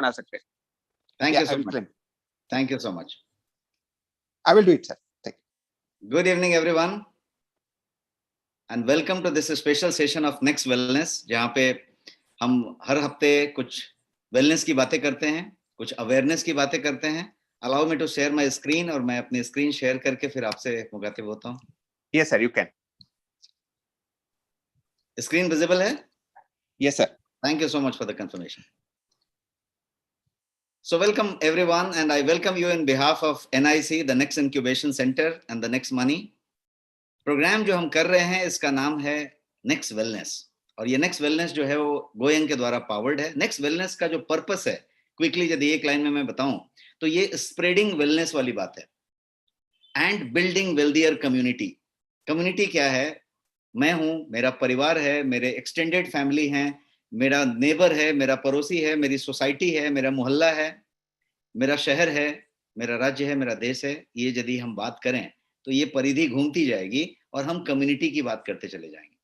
बना सकते हैं। Thank Yeah, you so I will much. try. Thank you so much. I will do it, sir. Thank you. Good evening, everyone, and welcome to this special session of Next Wellness, जहाँ पे हम हर हफ्ते कुछ wellness की बातें करते हैं, कुछ अवेयरनेस की बातें करते हैं. Allow me to share my screen, और मैं अपनी स्क्रीन शेयर करके फिर आपसे मुखातिब होता हूँ. Yes, sir, you can. Screen visible है? Yes, sir. Thank you so much for the confirmation. So welcome everyone, and I welcome you in behalf of NIC, the Next Incubation Center and the Next Money. Program जो हम कर रहे हैं इसका नाम है next wellness, और ये नेक्स्ट वेलनेस जो है वो गोयंग के द्वारा पावर्ड है. नेक्स्ट वेलनेस का जो पर्पस है, क्विकली यदि एक लाइन में मैं बताऊं तो ये स्प्रेडिंग वेलनेस वाली बात है and building wealthier community. Community क्या है? मैं हूं, मेरा परिवार है, मेरे एक्सटेंडेड फैमिली हैं, मेरा नेबर है, मेरा पड़ोसी है, मेरी सोसाइटी है, मेरा मोहल्ला है, मेरा शहर है, मेरा राज्य है, मेरा देश है. ये यदि हम बात करें तो ये परिधि घूमती जाएगी और हम कम्युनिटी की बात करते चले जाएंगे.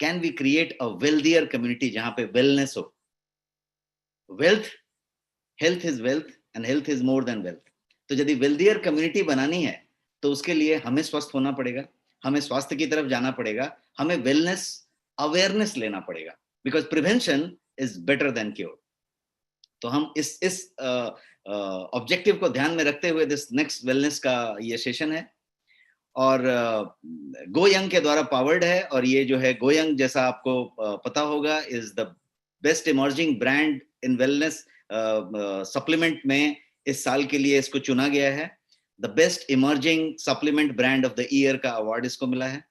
Can we create a wealthier community जहां पे वेलनेस हो? Wealth, health is wealth and health is more than wealth. तो यदि वेल्दियर कम्युनिटी बनानी है तो उसके लिए हमें स्वस्थ होना पड़ेगा, हमें स्वास्थ्य की तरफ जाना पड़ेगा, हमें वेलनेस अवेयरनेस लेना पड़ेगा, because prevention is better than cure. तो हम इस ऑब्जेक्टिव को ध्यान में रखते हुए दिस नेक्स्ट वेलनेस का ये सेशन है, और गोयंग के द्वारा पावर्ड है. और ये जो है गोयंग, जैसा आपको पता होगा, is the best emerging brand in wellness supplement में इस साल के लिए इसको चुना गया है. The best emerging supplement brand of the year का अवार्ड इसको मिला है.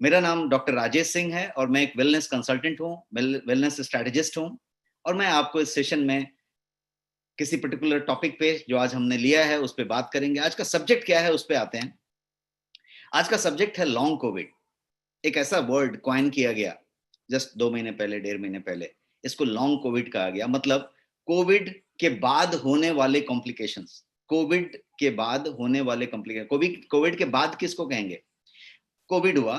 मेरा नाम डॉक्टर राजेश सिंह है और मैं एक वेलनेस कंसल्टेंट हूँ, वेलनेस स्ट्रेटेजिस्ट हूँ, और मैं आपको इस सेशन में किसी पर्टिकुलर टॉपिक पे जो आज हमने लिया है उस पर बात करेंगे. आज का सब्जेक्ट क्या है उस पर आते हैं. आज का सब्जेक्ट है लॉन्ग कोविड. एक ऐसा वर्ड कॉइन किया गया जस्ट 2 महीने पहले, 1.5 महीने पहले, इसको लॉन्ग कोविड कहा गया. मतलब कोविड के बाद होने वाले कॉम्प्लिकेशंस. कोविड के बाद होने वाले कॉम्प्लिकेशन. कोविड के बाद किसको कहेंगे? कोविड हुआ,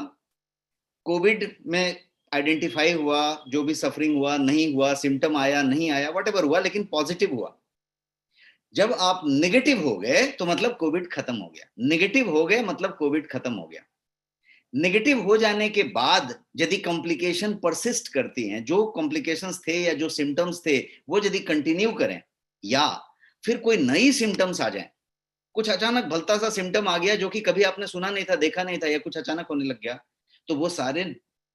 कोविड में आइडेंटिफाई हुआ, जो भी सफरिंग हुआ, नहीं हुआ, सिम्टम आया, नहीं आया, व्हाटएवर हुआ, लेकिन पॉजिटिव हुआ. जब आप नेगेटिव हो गए तो मतलब कोविड खत्म हो गया. नेगेटिव हो गए मतलब कोविड खत्म हो गया. नेगेटिव हो जाने के बाद यदि कॉम्प्लिकेशन परसिस्ट करती हैं, जो कॉम्प्लिकेशंस थे या जो सिम्टम्स थे वो यदि कंटिन्यू करें, या फिर कोई नई सिम्टम्स आ जाए, कुछ अचानक भलता सा सिम्टम आ गया जो कि कभी आपने सुना नहीं था, देखा नहीं था, या कुछ अचानक होने लग गया, तो वो सारे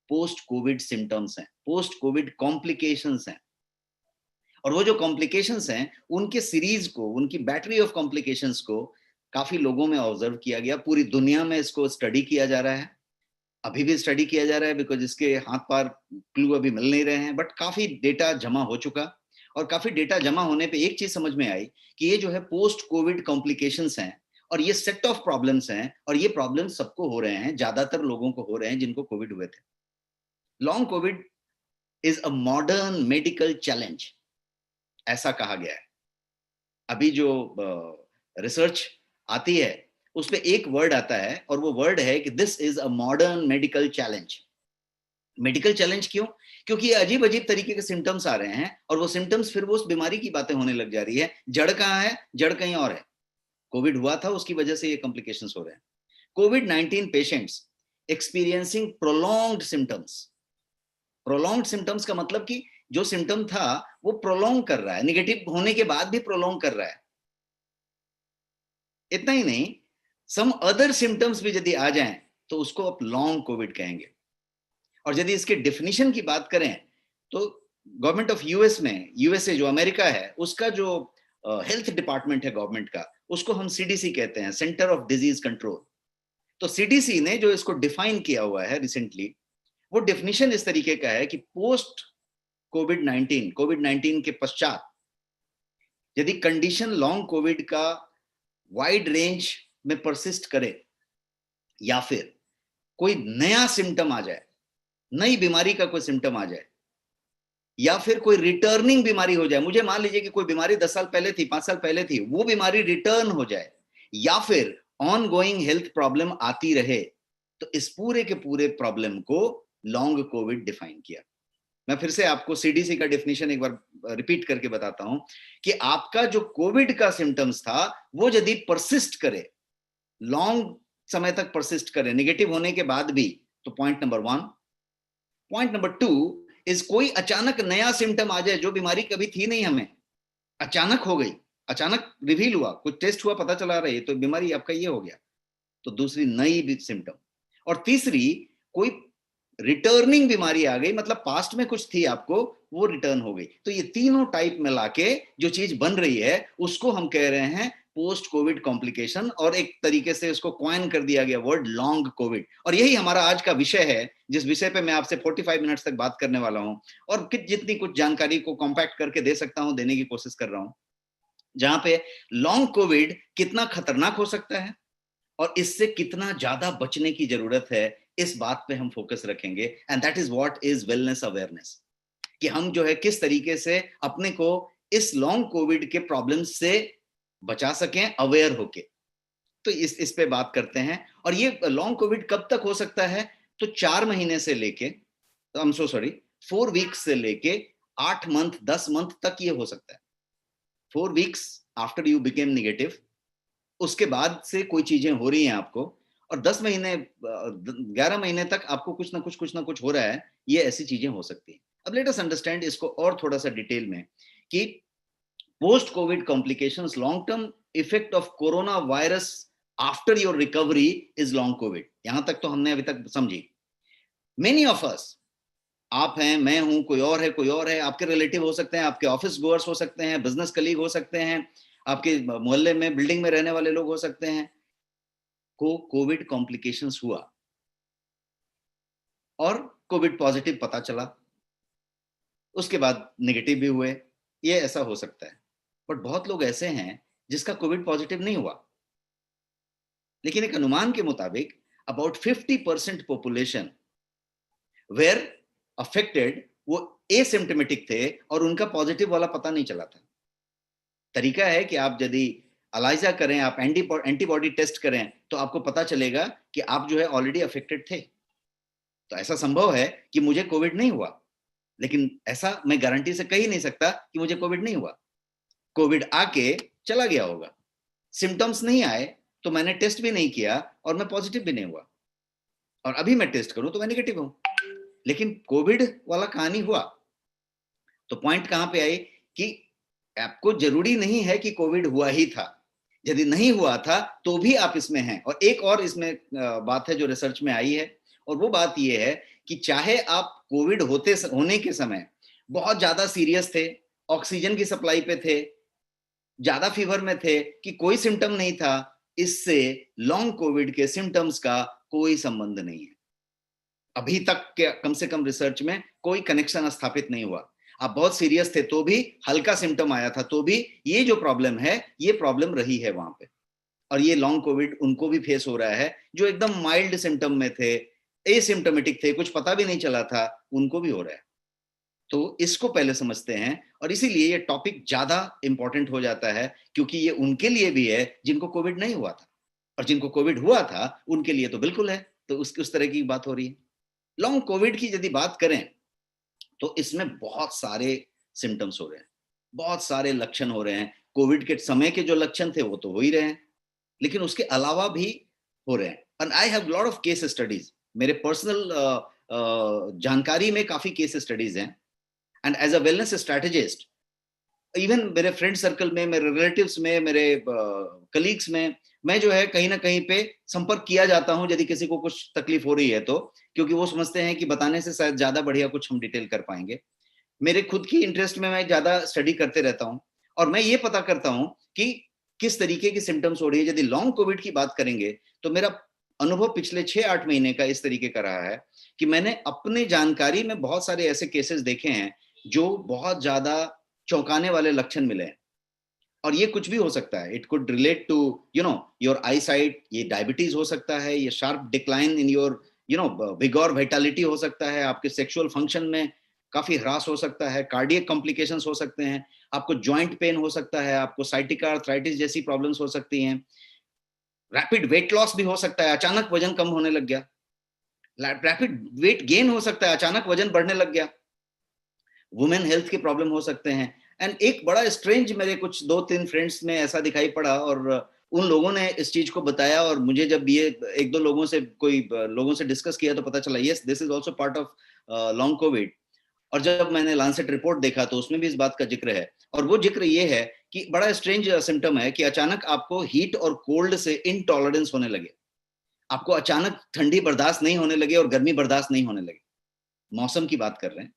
पोस्ट कोविड सिम्टम्स हैं, पोस्ट कोविड कॉम्प्लिकेशंस हैं. और वो जो कॉम्प्लिकेशंस हैं उनके सीरीज को, उनकी बैटरी ऑफ कॉम्प्लिकेशंस को काफी लोगों में ऑब्जर्व किया गया. पूरी दुनिया में इसको स्टडी किया जा रहा है, अभी भी स्टडी किया जा रहा है, बिकॉज इसके हाथ पार क्लू अभी मिल नहीं रहे हैं. बट काफी डेटा जमा हो चुका, और काफी डेटा जमा होने पे एक चीज समझ में आई कि ये जो है पोस्ट कोविड कॉम्प्लिकेशंस हैं, और ये सेट ऑफ प्रॉब्लम्स हैं, और ये प्रॉब्लम्स सबको हो रहे हैं, ज्यादातर लोगों को हो रहे हैं जिनको कोविड हुए थे. Long COVID is a modern medical challenge, ऐसा कहा गया है. अभी जो रिसर्च आती है उसमें एक वर्ड आता है, और वो वर्ड है कि this is a modern medical challenge. Medical challenge क्यों? क्योंकि ये अजीब अजीब तरीके के सिम्टम्स आ रहे हैं, और वो सिम्टम्स फिर वो उस बीमारी की बातें होने लग जा रही है. जड़ कहाँ है? जड़ कहीं और है. कोविड हुआ था, उसकी वजह से ये कॉम्प्लिकेशंस हो रहे हैं. कोविड-19 patients experiencing prolonged symptoms. Prolonged symptoms का मतलब कि जो सिम्टम था वो प्रोलॉन्ग कर रहा है, नेगेटिव होने के बाद भी प्रोलॉन्ग कर रहा है. इतना ही नहीं, सम अदर सिम्टम्स भी यदि आ जाएं तो उसको आप लॉन्ग कोविड कहेंगे. और यदि इसके डेफिनेशन की बात करें तो गवर्नमेंट ऑफ यूएस में, यूएसए जो अमेरिका है, उसका जो हेल्थ डिपार्टमेंट है गवर्नमेंट का, उसको हम सीडीसी कहते हैं, सेंटर ऑफ डिजीज कंट्रोल. तो सीडीसी ने जो इसको डिफाइन किया हुआ है रिसेंटली, वो डेफिनेशन इस तरीके का है कि पोस्ट कोविड-19 के पश्चात यदि कंडीशन लॉन्ग कोविड का वाइड रेंज में परसिस्ट करे, या फिर कोई नया सिम्टम आ जाए, नई बीमारी का कोई सिम्टम आ जाए, या फिर कोई रिटर्निंग बीमारी हो जाए. मुझे मान लीजिए कि कोई बीमारी 10 साल पहले थी, 5 साल पहले थी, वो बीमारी रिटर्न हो जाए, या फिर ऑन गोइंग हेल्थ प्रॉब्लम आती रहे, तो इस पूरे के पूरे प्रॉब्लम को लॉन्ग कोविड डिफाइन किया. मैं फिर से आपको सीडीसी का डेफिनेशन एक बार रिपीट करके बताता हूं कि आपका जो कोविड का सिम्टम्स था वो यदि परसिस्ट करे, लॉन्ग समय तक परसिस्ट करे नेगेटिव होने के बाद भी, तो point number 1। Point number 2 is कोई अचानक नया सिम्टम आ जाए जो बीमारी कभी थी नहीं, हमें अचानक हो गई, अचानक रिवील हुआ, कुछ टेस्ट हुआ, पता चला रही तो बीमारी आपका ये हो गया, तो दूसरी नई सिम्टम। और तीसरी कोई रिटर्निंग बीमारी आ गई, मतलब पास्ट में कुछ थी आपको वो रिटर्न हो गई। तो ये तीनों टाइप मिला के जो चीज बन रही है उसको हम कह रहे हैं पोस्ट कोविड कॉम्प्लिकेशन, और एक तरीके से उसको क्वाइन कर दिया गया वर्ड लॉन्ग कोविड। और यही हमारा आज का विषय है, जिस विषय पे मैं आपसे 45 मिनट्स तक बात करने वाला हूं, और जितनी कुछ जानकारी को कॉम्पैक्ट करके दे सकता हूं देने की कोशिश कर रहा हूं, जहां पे लॉन्ग कोविड कितना खतरनाक हो सकता है और इससे कितना ज्यादा बचने की जरूरत है, इस बात पे हम फोकस रखेंगे। And that is what is wellness awareness, कि हम जो है किस तरीके से अपने को इस लॉन्ग कोविड के प्रॉब्लम से बचा सकें अवेयर होके। तो इस पे बात करते हैं। और ये लॉन्ग कोविड कब तक हो सकता है, तो 4 महीने से लेके, I am so sorry, 4 weeks से लेके 8 मंथ 10 मंथ तक ये हो सकता है। 4 weeks after you became negative, उसके बाद से कोई चीजें हो रही हैं आपको, और 10 महीने 11 महीने तक आपको कुछ ना कुछ हो रहा है, ये ऐसी चीजें हो सकती हैं। अब लेट अस अंडरस्टैंड इसको और थोड़ा सा डिटेल में, कि post COVID complications, long term effect of corona virus after your recovery is long Covid. यहां तक तो हमने अभी तक समझी। मेनी ऑफ अस, आप हैं, मैं हूं, कोई और है, कोई और है, आपके रिलेटिव हो सकते हैं, आपके ऑफिस गोअर्स हो सकते हैं, बिजनेस कलीग हो सकते हैं, आपके मोहल्ले में बिल्डिंग में रहने वाले लोग हो सकते हैं, को कोविड कॉम्प्लिकेशंस हुआ और कोविड पॉजिटिव पता चला, उसके बाद नेगेटिव भी हुए, ये ऐसा हो सकता है। बट बहुत लोग ऐसे हैं जिसका कोविड पॉजिटिव नहीं हुआ, लेकिन एक अनुमान के मुताबिक अबाउट 50% पॉपुलेशन वेयर अफेक्टेड, वो एसिम्प्टोमेटिक थे और उनका पॉजिटिव वाला पता नहीं चला था। तरीका है कि आप यदि अलाइजा करें, आप एंटीबॉडी टेस्ट करें, तो आपको पता चलेगा कि आप जो है ऑलरेडी अफेक्टेड थे। तो ऐसा संभव है कि मुझे कोविड नहीं हुआ, लेकिन ऐसा मैं गारंटी से कह ही नहीं सकता कि मुझे कोविड नहीं हुआ। कोविड आके चला गया होगा, सिम्टम्स नहीं आए तो मैंने टेस्ट भी नहीं किया और मैं पॉजिटिव भी नहीं हुआ, और अभी मैं टेस्ट करूं तो मैं नेगेटिव हूं, लेकिन कोविड वाला कहानी हुआ। तो पॉइंट कहां पे आई कि आपको जरूरी नहीं है कि कोविड हुआ ही था, यदि नहीं हुआ था तो भी आप इसमें हैं। और एक और इसमें बात है जो रिसर्च में आई है, और वो बात ये है कि चाहे आप कोविड होने के समय बहुत ज्यादा सीरियस थे, ऑक्सीजन की सप्लाई पे थे, ज्यादा फीवर में थे, कि कोई सिम्टम नहीं था, इससे लॉन्ग कोविड के सिम्टम्स का कोई संबंध नहीं है। अभी तक के कम से कम रिसर्च में कोई कनेक्शन स्थापित नहीं हुआ। आप बहुत सीरियस थे तो भी, हल्का सिम्टम आया था तो भी, ये जो प्रॉब्लम है ये प्रॉब्लम रही है वहां पे। और ये लॉन्ग कोविड उनको भी फेस हो रहा है जो एकदम माइल्ड सिम्टम में थे, एसिम्प्टोमेटिक थे, कुछ पता भी नहीं चला था, उनको भी हो रहा है। तो इसको पहले समझते हैं, और इसीलिए ये टॉपिक ज्यादा इंपॉर्टेंट हो जाता है, क्योंकि ये उनके लिए भी है जिनको कोविड नहीं हुआ था, और जिनको कोविड हुआ था उनके लिए तो बिल्कुल है। तो उस तरह की बात हो रही है। लॉन्ग कोविड की यदि बात करें तो इसमें बहुत सारे सिम्टम्स हो रहे हैं, बहुत सारे लक्षण हो रहे हैं। कोविड के समय के जो लक्षण थे वो तो हो ही रहे हैं, लेकिन उसके अलावा भी हो रहे हैं। And I have lot of case studies, मेरे पर्सनल जानकारी में काफी केस स्टडीज हैं। And as a wellness strategist, even मेरे फ्रेंड सर्कल में, मेरे रिलेटिव्स में, मेरे कलीग्स में, मैं जो है कहीं ना कहीं पे संपर्क किया जाता हूं यदि किसी को कुछ तकलीफ हो रही है तो, क्योंकि वो समझते हैं कि बताने से शायद ज्यादा बढ़िया कुछ हम डिटेल कर पाएंगे। मेरे खुद की इंटरेस्ट में मैं ज्यादा स्टडी करते रहता हूं, और मैं ये पता करता हूं कि किस तरीके की सिम्टम्स हो रही है। यदि लॉन्ग कोविड की बात करेंगे तो मेरा अनुभव पिछले 6-8 महीने का इस तरीके का रहा है कि मैंने अपनी जानकारी में बहुत सारे ऐसे केसेस देखे हैं जो बहुत ज्यादा चौंकाने वाले लक्षण मिले हैं। और ये कुछ भी हो सकता है, it could relate to your eyesight, ये डायबिटीज हो सकता है, ये sharp decline in your vigour vitality हो सकता है, आपके सेक्सुअल फंक्शन में काफी ह्रास हो सकता है, कार्डियक कॉम्प्लिकेशंस हो सकते हैं, आपको जॉइंट पेन हो सकता है, आपको साइटिका आर्थराइटिस जैसी प्रॉब्लम्स हो सकती हैं, रैपिड वेट लॉस भी हो सकता है, अचानक वजन कम होने लग गया, रैपिड वेट गेन हो सकता है, अचानक वजन बढ़ने लग गया, वुमेन हेल्थ के प्रॉब्लम हो सकते हैं। एंड एक बड़ा स्ट्रेंज मेरे कुछ 2-3 फ्रेंड्स में ऐसा दिखाई पड़ा, और उन लोगों ने इस चीज को बताया, और मुझे जब ये एक दो लोगों से डिस्कस किया तो पता चला yes this is also part of long Covid. और जब मैंने लांसेट रिपोर्ट देखा तो उसमें भी इस बात का जिक्र है, और वो जिक्र ये है कि बड़ा स्ट्रेंज सिम्टम है कि अचानक आपको हीट और कोल्ड से इनटॉलरेंस होने लगे, आपको अचानक ठंडी बर्दाश्त नहीं होने लगे और गर्मी बर्दाश्त नहीं होने लगे। मौसम की बात कर रहे हैं,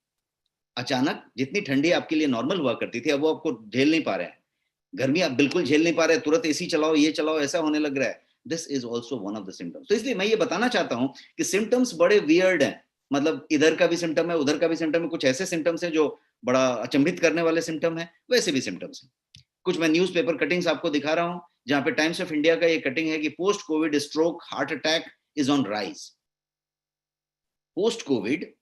अचानक जितनी ठंडी आपके लिए नॉर्मल हुआ करती थी अब वो आपको झेल नहीं पा रहे हैं, गर्मी आप बिल्कुल झेल नहीं पा रहे, तुरंत एसी चलाओ ये चलाओ ऐसा होने लग रहा है। This is also one of the symptoms. तो इसलिए मैं ये बताना चाहता हूं कि सिम्टम्स बड़े वियर्ड हैं, मतलब इधर का भी सिम्टम है उधर का भी सिम्टम है, कुछ ऐसे सिम्टम्स है जो बड़ा अचंभित करने वाले सिम्टम है, वैसे भी सिम्टम्स है। कुछ मैं न्यूज़पेपर कटिंग्स आपको दिखा रहा हूं, जहां पे टाइम्स ऑफ इंडिया का ये कटिंग है कि post Covid stroke heart attack is on rise. Post Covid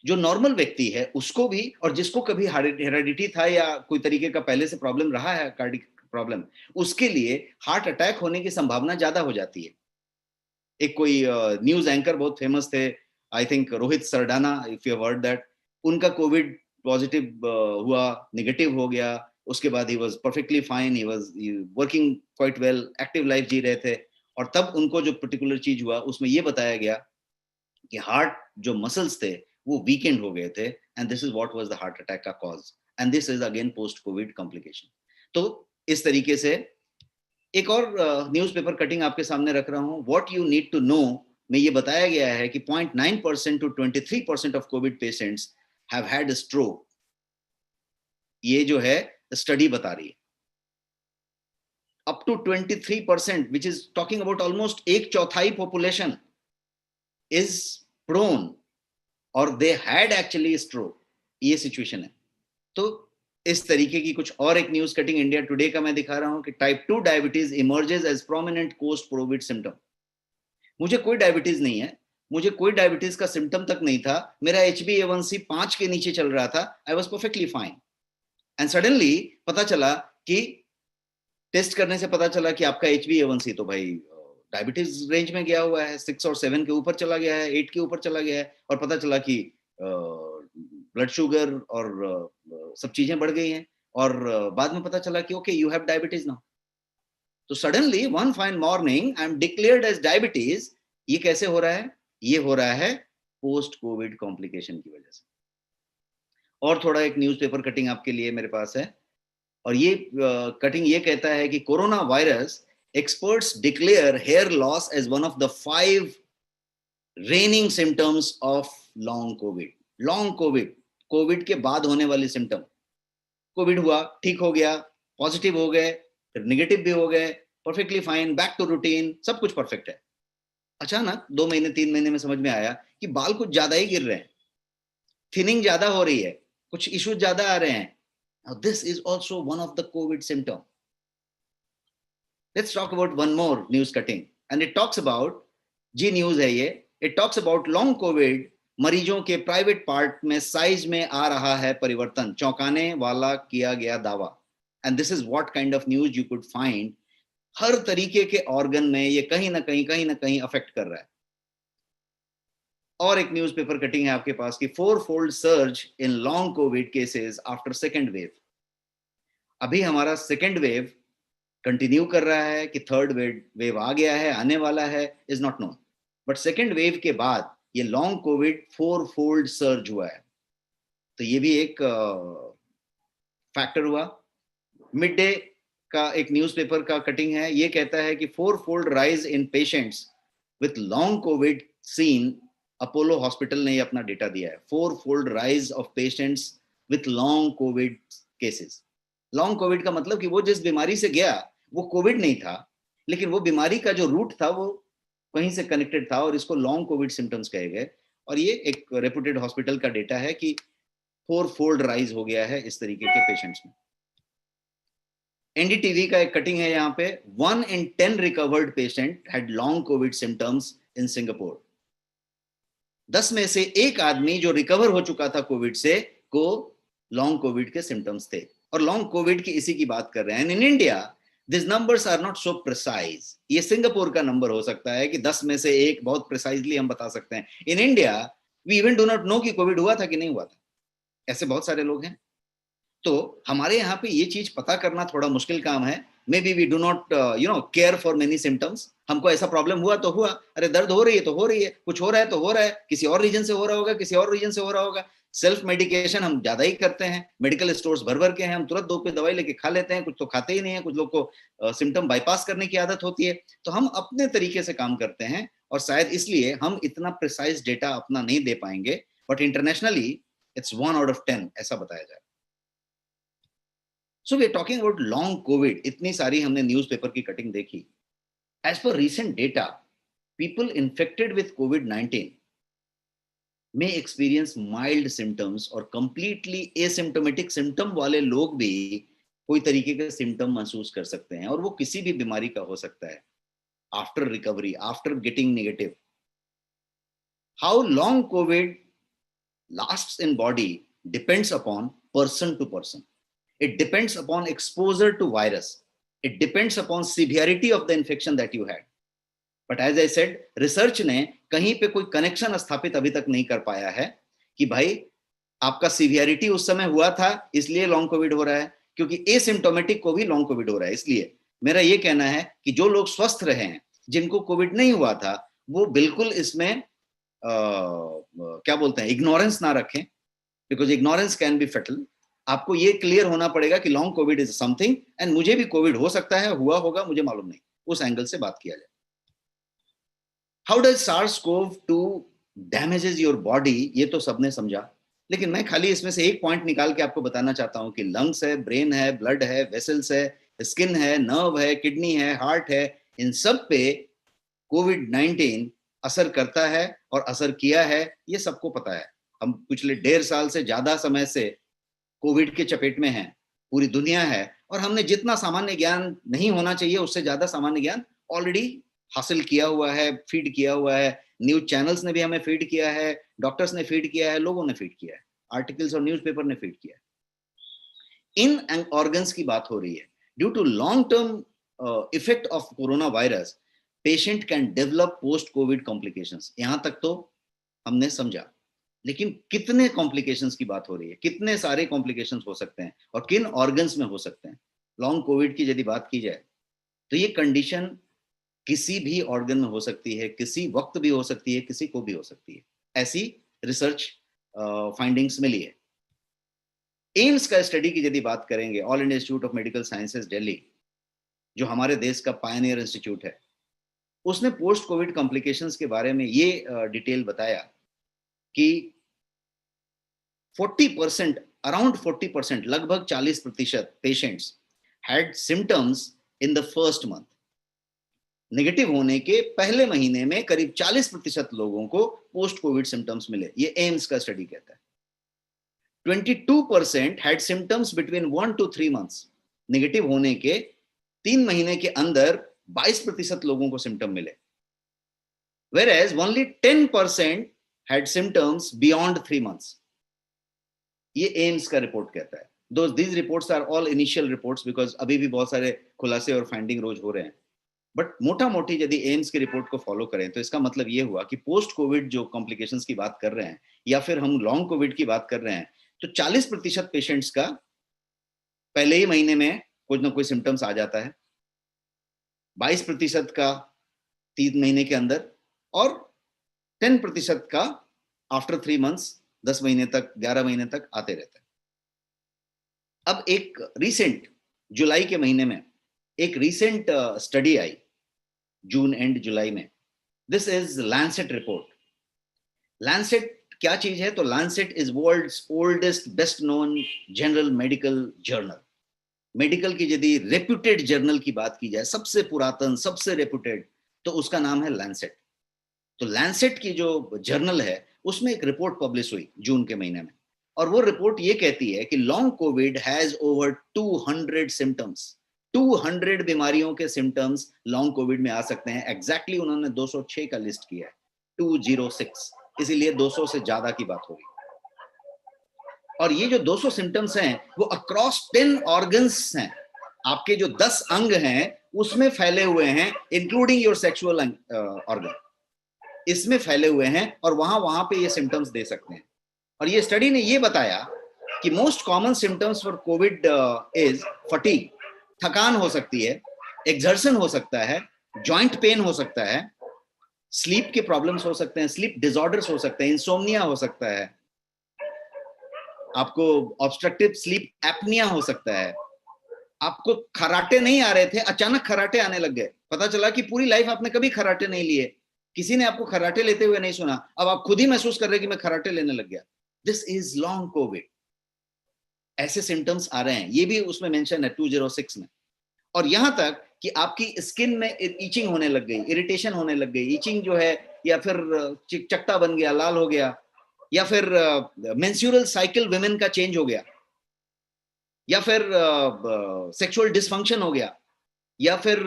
जो नॉर्मल व्यक्ति है उसको भी, और जिसको कभी हेरिडिटी था या कोई तरीके का पहले से प्रॉब्लम रहा है कार्डिक प्रॉब्लम, उसके लिए हार्ट अटैक होने की संभावना ज्यादा हो जाती है। एक कोई न्यूज एंकर बहुत फेमस थे, I think Rohit Sardana, if you heard that, उनका कोविड पॉजिटिव हुआ, नेगेटिव हो गया, उसके बाद he was perfectly fine, he was working quite well, active life जी रहे थे, और तब उनको जो पर्टिकुलर चीज हुआ उसमें ये बताया गया कि हार्ट जो मसल्स थे वो वीकेंड हो गए थे, and this is what was the heart attack का cause, and this is again post covid complication. तो इस तरीके से एक और न्यूज़पेपर कटिंग आपके सामने रख रहा हूं, what you need to know में ये बताया गया है कि 0.9% to 23% of COVID patients have had stroke. ये जो है स्टडी बता रही है up to 23%, which is talking about almost एक चौथाई पॉपुलेशन इज प्रोन और दे हैड एक्चुअली स्ट्रोक। ये सिचुएशन है। तो इस तरीके की कुछ और एक न्यूज कटिंग इंडिया टुडे का मैं दिखा रहा हूं कि type 2 diabetes emerges as prominent post COVID symptom. मुझे कोई डायबिटीज नहीं है, मुझे कोई डायबिटीज का सिम्टम तक नहीं था, मेरा HbA1c 5 के नीचे चल रहा था, I was perfectly fine, and suddenly पता चला कि टेस्ट करने से पता चला कि आपका HbA1c तो भाई डायबिटीज रेंज में गया हुआ है, 6 और 7 के ऊपर चला गया है, 8 के ऊपर चला गया है, और पता चला कि ब्लड शुगर और सब चीजें बढ़ गई हैं, और बाद में पता चला कि okay you have diabetes now. तो suddenly one fine morning I am declared as diabetes. ये कैसे हो रहा है? ये हो रहा है पोस्ट कोविड कॉम्प्लिकेशन की वजह से। और थोड़ा एक न्यूज़पेपर कटिंग आपके लिए मेरे पास है, और ये कटिंग ये कहता है कि corona virus experts declare hair loss as one of the 5 reigning symptoms of long COVID. Long COVID, COVID के बाद होने वाली सिम्टम। कोविड हुआ, ठीक हो गया, पॉजिटिव हो गए, फिर निगेटिव भी हो गए, perfectly fine, back to routine, सब कुछ परफेक्ट है। अचानक 2 महीने 3 महीने में समझ में आया कि बाल कुछ ज्यादा ही गिर रहे हैं, थिनिंग ज्यादा हो रही है, कुछ इश्यूज ज्यादा आ रहे हैं। Now this is also one of the COVID symptom. Let's talk about one more news cutting, and it talks about, G News है ये, it talks about long COVID मरीजों के प्राइवेट पार्ट में साइज में आ रहा है परिवर्तन, चौंकाने वाला किया गया दावा। And this is what kind of news you could find। हर तरीके के ऑर्गन में ये कहीं ना कहीं अफेक्ट कर रहा है। और एक न्यूज़पेपर कटिंग है आपके पास कि 4-fold surge in long COVID cases after second wave. अभी हमारा सेकेंड वेव कंटिन्यू कर रहा है कि थर्ड वेव आ गया है, आने वाला है, is not known, but second wave के बाद ये लॉन्ग कोविड 4-fold सर्ज हुआ है। तो ये भी एक फैक्टर हुआ। मिड डे का एक न्यूज़पेपर का कटिंग है, ये कहता है कि 4-fold rise in patients with long COVID seen. Apollo hospital ने ये अपना डेटा दिया है, 4-fold rise of patients with long COVID cases. Long COVID का मतलब कि वो जिस बीमारी से गया वो कोविड नहीं था, लेकिन वो बीमारी का जो रूट था वो कहीं से कनेक्टेड था, और इसको लॉन्ग कोविड सिम्टम्स कहे गए। और ये एक रेपुटेड हॉस्पिटल का डेटा है कि 4-fold राइज हो गया है इस तरीके के पेशेंट्स में। एनडीटीवी का एक कटिंग है यहाँ पे, 1 in 10 recovered patient had long Covid symptoms in Singapore. 10 में से एक आदमी जो रिकवर हो चुका था कोविड से को लॉन्ग कोविड के सिम्टम्स थे, और लॉन्ग कोविड की इसी की बात कर रहे हैं। In India this numbers are not so precise. ये सिंगापुर का नंबर हो सकता है कि 10 में से एक बहुत प्रिसाइजली हम बता सकते हैं। In India we even do not know कि कोविड हुआ था कि नहीं हुआ था। ऐसे बहुत सारे लोग हैं। तो हमारे यहाँ पे ये चीज पता करना थोड़ा मुश्किल काम है। Maybe we do not care for many symptoms. हमको ऐसा प्रॉब्लम हुआ तो हुआ, अरे दर्द हो रही है तो हो रही है, कुछ हो रहा है तो हो रहा है, किसी और रीजन से हो रहा होगा, किसी और रीजन से हो रहा होगा। सेल्फ मेडिकेशन हम ज्यादा ही करते हैं, मेडिकल स्टोर्स भर भर के हैं, हम तुरंत 2 दवाई लेके खा लेते हैं, कुछ तो खाते ही नहीं है, कुछ लोग को सिम्टम बाईपास करने की आदत होती है। तो हम अपने तरीके से काम करते हैं और शायद इसलिए हम इतना प्रिसाइज डेटा अपना नहीं दे पाएंगे, but internationally it's 1 out of 10 ऐसा बताया जाए। So we are talking about long COVID. इतनी सारी हमने न्यूज़पेपर की कटिंग देखी। As per recent data, people infected with COVID-19 may experience mild symptoms और completely asymptomatic symptom वाले लोग भी कोई तरीके के सिम्टम महसूस कर सकते हैं, और वो किसी भी बीमारी का हो सकता है। After recovery, after getting negative, how long COVID lasts in body depends upon person to person. It depends upon exposure to virus. It depends upon severity of the infection that you had. But as I said, research ने कहीं पे कोई connection स्थापित अभी तक नहीं कर पाया है कि भाई आपका सीवियरिटी उस समय हुआ था इसलिए लॉन्ग कोविड हो रहा है, क्योंकि एसिम्टोमेटिक को भी लॉन्ग कोविड हो रहा है। इसलिए मेरा ये कहना है कि जो लोग स्वस्थ रहे हैं, जिनको कोविड नहीं हुआ था, वो बिल्कुल इसमें क्या बोलते हैं, इग्नोरेंस ना रखें, because ignorance can be fatal. आपको ये क्लियर होना पड़ेगा कि long COVID is something, and मुझे भी कोविड हो सकता है, हुआ होगा, मुझे मालूम नहीं, उस एंगल से बात किया जाए। How does SARS-CoV-2 damages your body, ये तो सबने समझा, लेकिन मैं खाली इसमें से एक पॉइंट निकाल के आपको बताना चाहता हूं कि लंग्स है, ब्रेन है, ब्लड है, वेसल्स है, स्किन है, नर्व है, किडनी है, हार्ट है, इन सब पे कोविड-19 असर करता है और असर किया है, ये सबको पता है। हम पिछले 1.5 साल से ज्यादा समय से कोविड के चपेट में है, पूरी दुनिया है, और हमने जितना सामान्य ज्ञान नहीं होना चाहिए उससे ज्यादा सामान्य ज्ञान ऑलरेडी हासिल किया हुआ है, फीड किया हुआ है। न्यूज चैनल्स ने भी हमें फीड किया है, डॉक्टर्स ने फीड किया है, लोगों ने फीड किया है, आर्टिकल्स और न्यूज़पेपर ने फीड किया है। इन ऑर्गन्स की बात हो रही है। Due to long term effect of corona virus, patient can develop post COVID complications. यहां तक तो हमने समझा, लेकिन कितने कॉम्प्लिकेशंस की बात हो रही है, कितने सारे कॉम्प्लिकेशंस हो सकते हैं और किन ऑर्गन्स में हो सकते हैं। लॉन्ग कोविड की यदि बात की जाए तो ये कंडीशन किसी भी ऑर्गन में हो सकती है, किसी वक्त भी हो सकती है, किसी को भी हो सकती है, ऐसी रिसर्च फाइंडिंग्स मिली है। एम्स का स्टडी की यदि बात करेंगे, all India institute of medical sciences Delhi, जो हमारे देश का पायनियर इंस्टीट्यूट है, उसने पोस्ट कोविड कॉम्प्लिकेशंस के बारे में ये डिटेल बताया कि 40%, अराउंड 40%, लगभग 40% patients had symptoms in the first month. Negative होने के पहले महीने में करीब 40% लोगों को पोस्ट कोविड सिम्टम्स मिले, ये एम्स का स्टडी कहता है। 22% had symptoms between 1 to 3 months। Negative होने के 3 महीने के अंदर 22% लोगों को सिम्टम मिले, whereas only 10% had symptoms beyond 3 months। ये एम्स का रिपोर्ट कहता है। These reports are all initial reports because अभी भी बहुत सारे खुलासे और फाइंडिंग रोज हो रहे हैं, बट मोटा मोटी यदि एम्स की रिपोर्ट को फॉलो करें तो इसका मतलब ये हुआ कि पोस्ट कोविड जो कॉम्प्लिकेशंस की बात कर रहे हैं, या फिर हम लॉन्ग कोविड की बात कर रहे हैं, तो 40% पेशेंट्स का पहले ही महीने में कुछ ना कोई सिम्टम्स आ जाता है, 22% का 3 महीने के अंदर, और 10% का आफ्टर 3 months, 10 महीने तक, 11 महीने तक आते रहता है। अब एक रिसेंट जुलाई के महीने में एक रिसेंट स्टडी आई, जून एंड जुलाई में। This is Lancet report. Lancet क्या चीज है? तो Lancet is world's oldest, best known general medical journal. Medical की यदि रेप्यूटेड जर्नल की बात की जाए, सबसे पुरातन, सबसे रेप्यूटेड, तो उसका नाम है लैंसेट। तो लैंसेट की जो जर्नल है उसमें एक रिपोर्ट पब्लिश हुई जून के महीने में, और वो रिपोर्ट ये कहती है कि long Covid has over 200 symptoms. 200 बीमारियों के सिम्टम्स लॉन्ग कोविड में आ सकते हैं। एग्जैक्टली उन्होंने 206 का लिस्ट किया है, 206, इसीलिए 200 से ज्यादा की बात होगी। और ये जो 200 सिम्टम्स हैं वो अक्रॉस 10 ऑर्गन्स हैं। आपके जो 10 अंग हैं उसमें फैले हुए हैं, इंक्लूडिंग योर सेक्सुअल ऑर्गन, इसमें फैले हुए हैं, और वहां पे ये सिम्टम्स दे सकते हैं। और ये स्टडी ने ये बताया कि most common symptoms for Covid is fatigue, थकान हो सकती है, एक्सर्शन हो सकता है, जॉइंट पेन हो सकता है, स्लीप के प्रॉब्लम्स हो सकते हैं, स्लीप डिसऑर्डर्स हो सकते हैं, इंसोम्निया हो सकता है, आपको ऑब्स्ट्रक्टिव स्लीप एपनिया हो सकता है, आपको खराटे नहीं आ रहे थे, अचानक खराटे आने लग गए, पता चला कि पूरी लाइफ आपने कभी खराटे नहीं लिए, किसी ने आपको खराटे लेते हुए नहीं सुना, अब आप खुद ही महसूस कर रहे कि मैं खराटे लेने लग गया। This is long Covid. ऐसे सिम्टम्स आ रहे हैं, ये भी उसमें मेंशन है 206 में। और यहां तक कि आपकी स्किन में ईचिंग होने लग गई, इरिटेशन होने लग गई, ईचिंग जो है, या फिर चकता बन गया, लाल हो गया, या फिर मेंस्ट्रुअल साइकिल वुमेन का चेंज हो गया, या फिर सेक्सुअल डिसफंक्शन हो गया, या फिर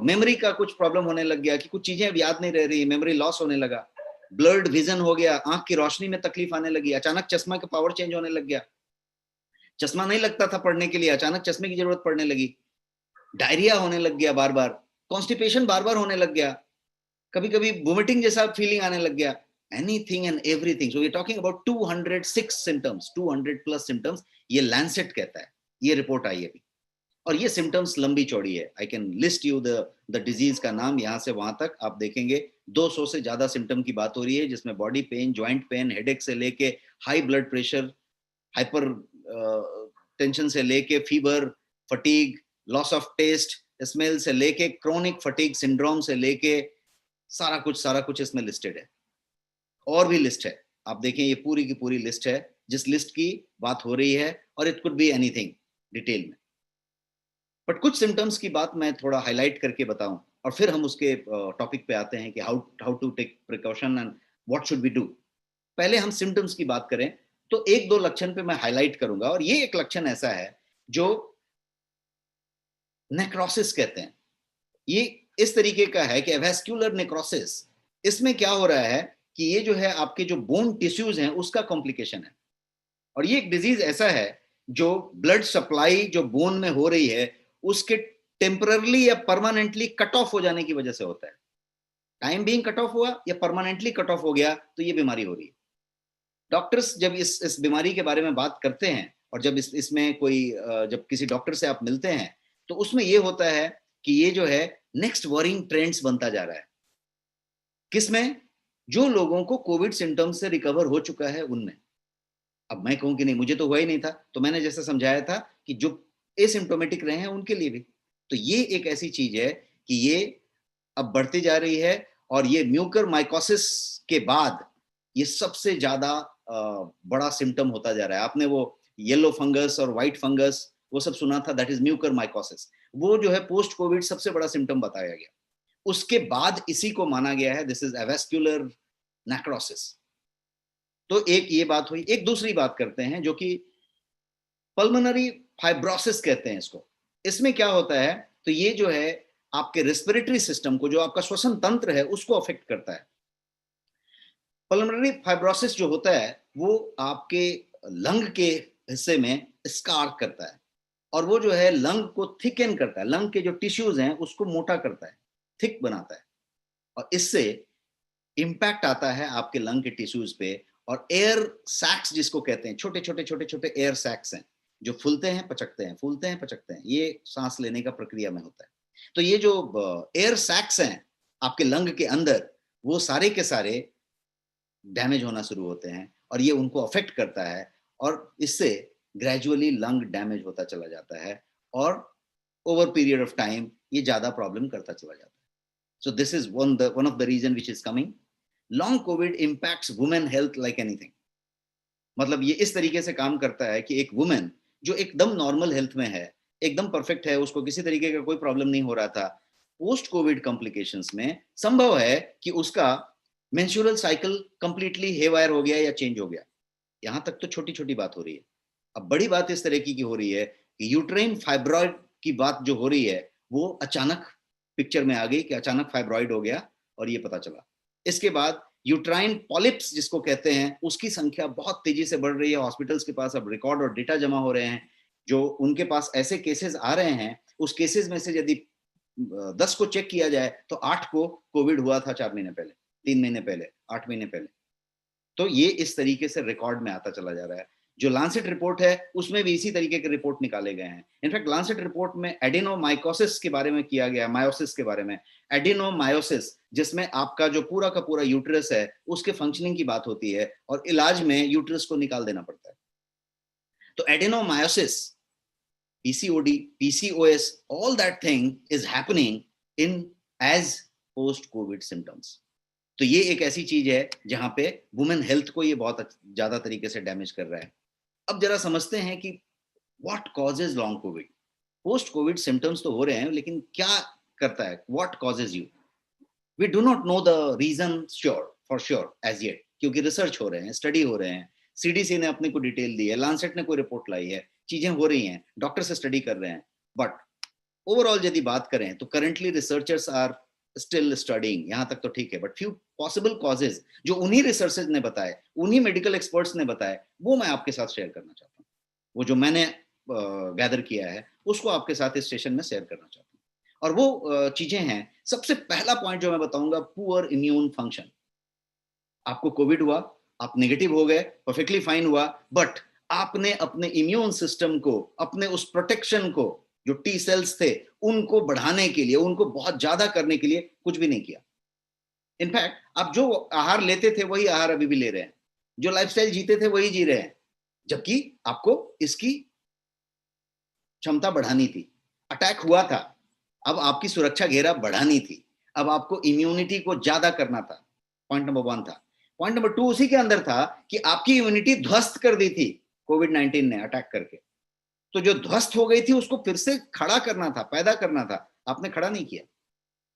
मेमोरी का कुछ प्रॉब्लम होने लग गया कि कुछ चीजें अब याद नहीं रह रही, मेमोरी लॉस होने लगा, ब्लर्ड विजन हो गया, आंख की रोशनी में तकलीफ आने लगी, अचानक चश्मा का पावर चेंज होने लग गया, चश्मा नहीं लगता था पढ़ने के लिए, अचानक चश्मे की जरूरत पड़ने लगी, डायरिया होने लग गया बार बार, कॉन्स्टिपेशन बार बार होने लग गया, कभी कभी वोमिटिंग जैसा फीलिंग आने लग गया, anything and everything. So we are talking about 206 symptoms, 200 plus symptoms, ये लैंसेट कहता है, ये रिपोर्ट आई है अभी। और ये सिम्टम्स लंबी चौड़ी है, I can list you the disease का नाम यहां से वहां तक, आप देखेंगे 200 से ज्यादा सिम्टम की बात हो रही है, जिसमें body pain, joint pain, headache से लेके high blood pressure, hypertension से लेके fever, fatigue, loss of taste, smell से लेके क्रोनिक फटीग सिंड्रोम से लेके सारा कुछ इसमें लिस्टेड है। और भी लिस्ट है, आप देखें ये पूरी की पूरी लिस्ट है जिस लिस्ट की बात हो रही है, और it could be anything detail में। बट कुछ सिम्टम्स की बात मैं थोड़ा हाईलाइट करके बताऊं, और फिर हम उसके टॉपिक पे आते हैं कि how to take precaution and what should we do. पहले हम सिम्टम्स की बात करें तो एक दो लक्षण पे मैं हाईलाइट करूंगा, और ये एक लक्षण ऐसा है जो नेक्रोसिस कहते हैं। ये इस तरीके का है कि एवेस्क्युलर नेक्रोसिस, इसमें क्या हो रहा है कि ये जो है आपके जो बोन टिश्यूज हैं उसका कॉम्प्लिकेशन है, और ये एक डिजीज ऐसा है जो ब्लड सप्लाई जो बोन में हो रही है उसके टेम्पररली या परमानेंटली कट ऑफ हो जाने की वजह से होता है। टाइम बीइंग कट ऑफ हुआ या परमानेंटली कट ऑफ हो गया तो ये बीमारी हो रही है। डॉक्टर्स जब इस बीमारी के बारे में बात करते हैं, और जब इसमें कोई जब किसी डॉक्टर से आप मिलते हैं तो उसमें ये होता है कि ये जो है नेक्स्ट वरिंग ट्रेंड्स बनता जा रहा है। किसमें? जो लोगों को कोविड सिम्टम्स से रिकवर हो चुका है उनमें। अब मैं कहूं कि नहीं मुझे तो हुआ ही नहीं था, तो मैंने जैसे समझाया था कि जो एसिम्प्टोमेटिक रहे हैं उनके लिए भी। तो ये एक ऐसी चीज है कि ये अब बढ़ती जा रही है, और ये म्यूकर माइकोसिस के बाद ये सबसे ज्यादा बड़ा सिम्टम होता जा रहा है। आपने वो येलो फंगस और व्हाइट फंगस वो सब सुना था, दैट इज म्यूकर माइकोसिस। वो जो है पोस्ट कोविड सबसे बड़ा सिम्टम बताया गया। उसके बाद इसी को माना गया है दिस इज एवेस्क्युलर नेक्रोसिस। तो एक ये बात हुई। एक दूसरी बात करते हैं जो कि पल्मोनरी फाइब्रोसिस कहते हैं इसको। इसमें क्या होता है, तो ये जो है आपके रेस्पिरेटरी सिस्टम को, जो आपका श्वसन तंत्र है उसको अफेक्ट करता है। पल्मोनरी फाइब्रोसिस जो होता है वो आपके लंग के हिस्से में स्कार करता है, और वो जो है लंग को थिकन करता है, लंग के जो टिश्यूज हैं उसको मोटा करता है, थिक बनाता है, और इससे इंपैक्ट आता है आपके लंग के टिश्यूज पे। और एयर सैक्स जिसको कहते हैं, छोटे छोटे छोटे छोटे एयर सैक्स हैं जो फूलते हैं पचकते हैं, फूलते हैं पचकते हैं, ये सांस लेने का प्रक्रिया में होता है। तो ये जो एयर सैक्स हैं आपके लंग के अंदर, वो सारे के सारे डैमेज होना शुरू होते हैं, और ये उनको अफेक्ट करता है, और इससे ग्रेजुअली लंग डैमेज होता चला जाता है, और ओवर पीरियड ऑफ टाइम ये ज्यादा प्रॉब्लम करता चला जाता है। So this is one of the reason which is coming. Long COVID impacts women health like anything. मतलब ये इस तरीके से काम करता है कि एक वुमेन जो एकदम नॉर्मल हेल्थ में है, एकदम परफेक्ट है, उसको किसी तरीके का कोई प्रॉब्लम नहीं हो रहा था, पोस्ट कोविड कॉम्प्लिकेशंस में संभव है कि उसका मेंस्ट्रुअल साइकिल कंप्लीटली हेवायर हो गया या चेंज हो गया। यहां तक तो छोटी छोटी बात हो रही है। अब बड़ी बात इस तरह की हो रही है कि यूट्राइन फाइब्रॉइड की बात जो हो रही है वो अचानक पिक्चर में आ गई, कि अचानक फाइब्रॉइड हो गया और ये पता चला। इसके बाद यूट्राइन पॉलिप्स जिसको कहते हैं उसकी संख्या बहुत तेजी से बढ़ रही है। हॉस्पिटल्स के पास अब रिकॉर्ड और डेटा जमा हो रहे हैं, जो उनके पास ऐसे केसेस आ रहे हैं, उस केसेस में से यदि 10 को चेक किया जाए तो 8 को कोविड हुआ था 4 महीने पहले, 3 महीने पहले, 8 महीने पहले। तो ये इस तरीके से रिकॉर्ड में आता चला जा रहा है। जो लांसेट रिपोर्ट है उसमें भी इसी तरीके के रिपोर्ट निकाले गए हैं। इनफैक्ट लांसेट रिपोर्ट में एडेनोमाइकोसिस के बारे में किया गया, मायोसिस के बारे में, एडेनोमायोसिस जिसमें आपका जो पूरा का पूरा यूट्रस है उसके फंक्शनिंग की बात होती है और इलाज में यूट्रस को निकाल देना पड़ता है। तो adenomyosis, PCOD, PCOS, all that thing is happening in as post COVID symptoms. तो ये एक ऐसी चीज है जहां पे वुमेन हेल्थ को ये बहुत ज्यादा तरीके से डैमेज कर रहा है। अब जरा समझते हैं कि what causes long COVID. Post COVID symptoms तो हो रहे हैं, लेकिन क्या करता है, what causes you? We do not know the reason for sure as yet, क्योंकि रिसर्च हो रहे हैं, स्टडी हो रहे हैं, CDC ने अपने को डिटेल दी है, लांसेट ने कोई रिपोर्ट लाई है, चीजें हो रही हैं, डॉक्टर से स्टडी कर रहे हैं। बट ओवरऑल यदि बात करें तो currently researchers are still studying, यहां तक तो ठीक है, बट फ्यू पॉसिबल कॉजेज जो उन्हीं रिसर्चर्स ने बताए, उन्हीं मेडिकल एक्सपर्ट्स ने बताए, वो मैं आपके साथ शेयर करना चाहता हूँ। वो जो मैंने गैदर किया है उसको आपके साथ इस सेशन में शेयर करना चाहता हूँ। और वो चीजें हैं, सबसे पहला पॉइंट जो मैं बताऊंगा, पुअर इम्यून फंक्शन। आपको कोविड हुआ, आप नेगेटिव हो गए, परफेक्टली फाइन हुआ, बट आपने अपने इम्यून सिस्टम को, अपने उस प्रोटेक्शन को, जो टी सेल्स थे उनको बढ़ाने के लिए, उनको बहुत ज्यादा करने के लिए कुछ भी नहीं किया। इनफैक्ट आप जो आहार लेते थे वही आहार अभी भी ले रहे हैं, जो लाइफस्टाइल जीते थे वही जी रहे हैं, जबकि आपको इसकी क्षमता बढ़ानी थी। अटैक हुआ था, अब आपकी सुरक्षा घेरा बढ़ानी थी, अब आपको इम्यूनिटी को ज्यादा करना था। पॉइंट नंबर 1 था। पॉइंट नंबर 2 उसी के अंदर था कि आपकी इम्यूनिटी ध्वस्त कर दी थी कोविड-19 ने अटैक करके। तो जो ध्वस्त हो गई थी उसको फिर से खड़ा करना था, पैदा करना था, आपने खड़ा नहीं किया।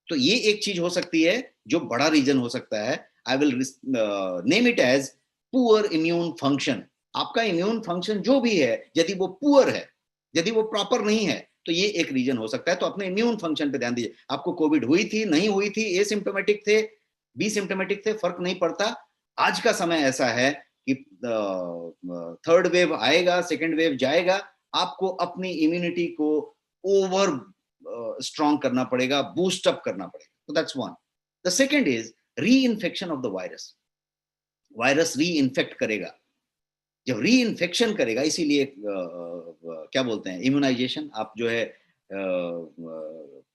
तो ये एक चीज हो सकती है जो बड़ा रीजन हो सकता है। I will name it as poor immune function. आपका इम्यून फंक्शन जो भी है, यदि वो पुअर है, यदि वो प्रॉपर नहीं है, तो ये एक रीजन हो सकता है। तो अपने इम्यून फंक्शन पे ध्यान दीजिए। आपको कोविड हुई थी, नहीं हुई थी, एसिम्प्टोमेटिक थे, बी सिम्प्टोमेटिक थे, फर्क नहीं पड़ता। आज का समय ऐसा है कि थर्ड वेव आएगा, सेकेंड वेव जाएगा, आपको अपनी इम्यूनिटी को ओवर स्ट्रॉन्ग करना पड़ेगा, बूस्ट अप करना पड़ेगा। तो that's one. The second is री infection of the virus. Virus री इन्फेक्ट करेगा। जब री इन्फेक्शन करेगा, इसीलिए क्या बोलते हैं, इम्यूनाइजेशन। आप जो है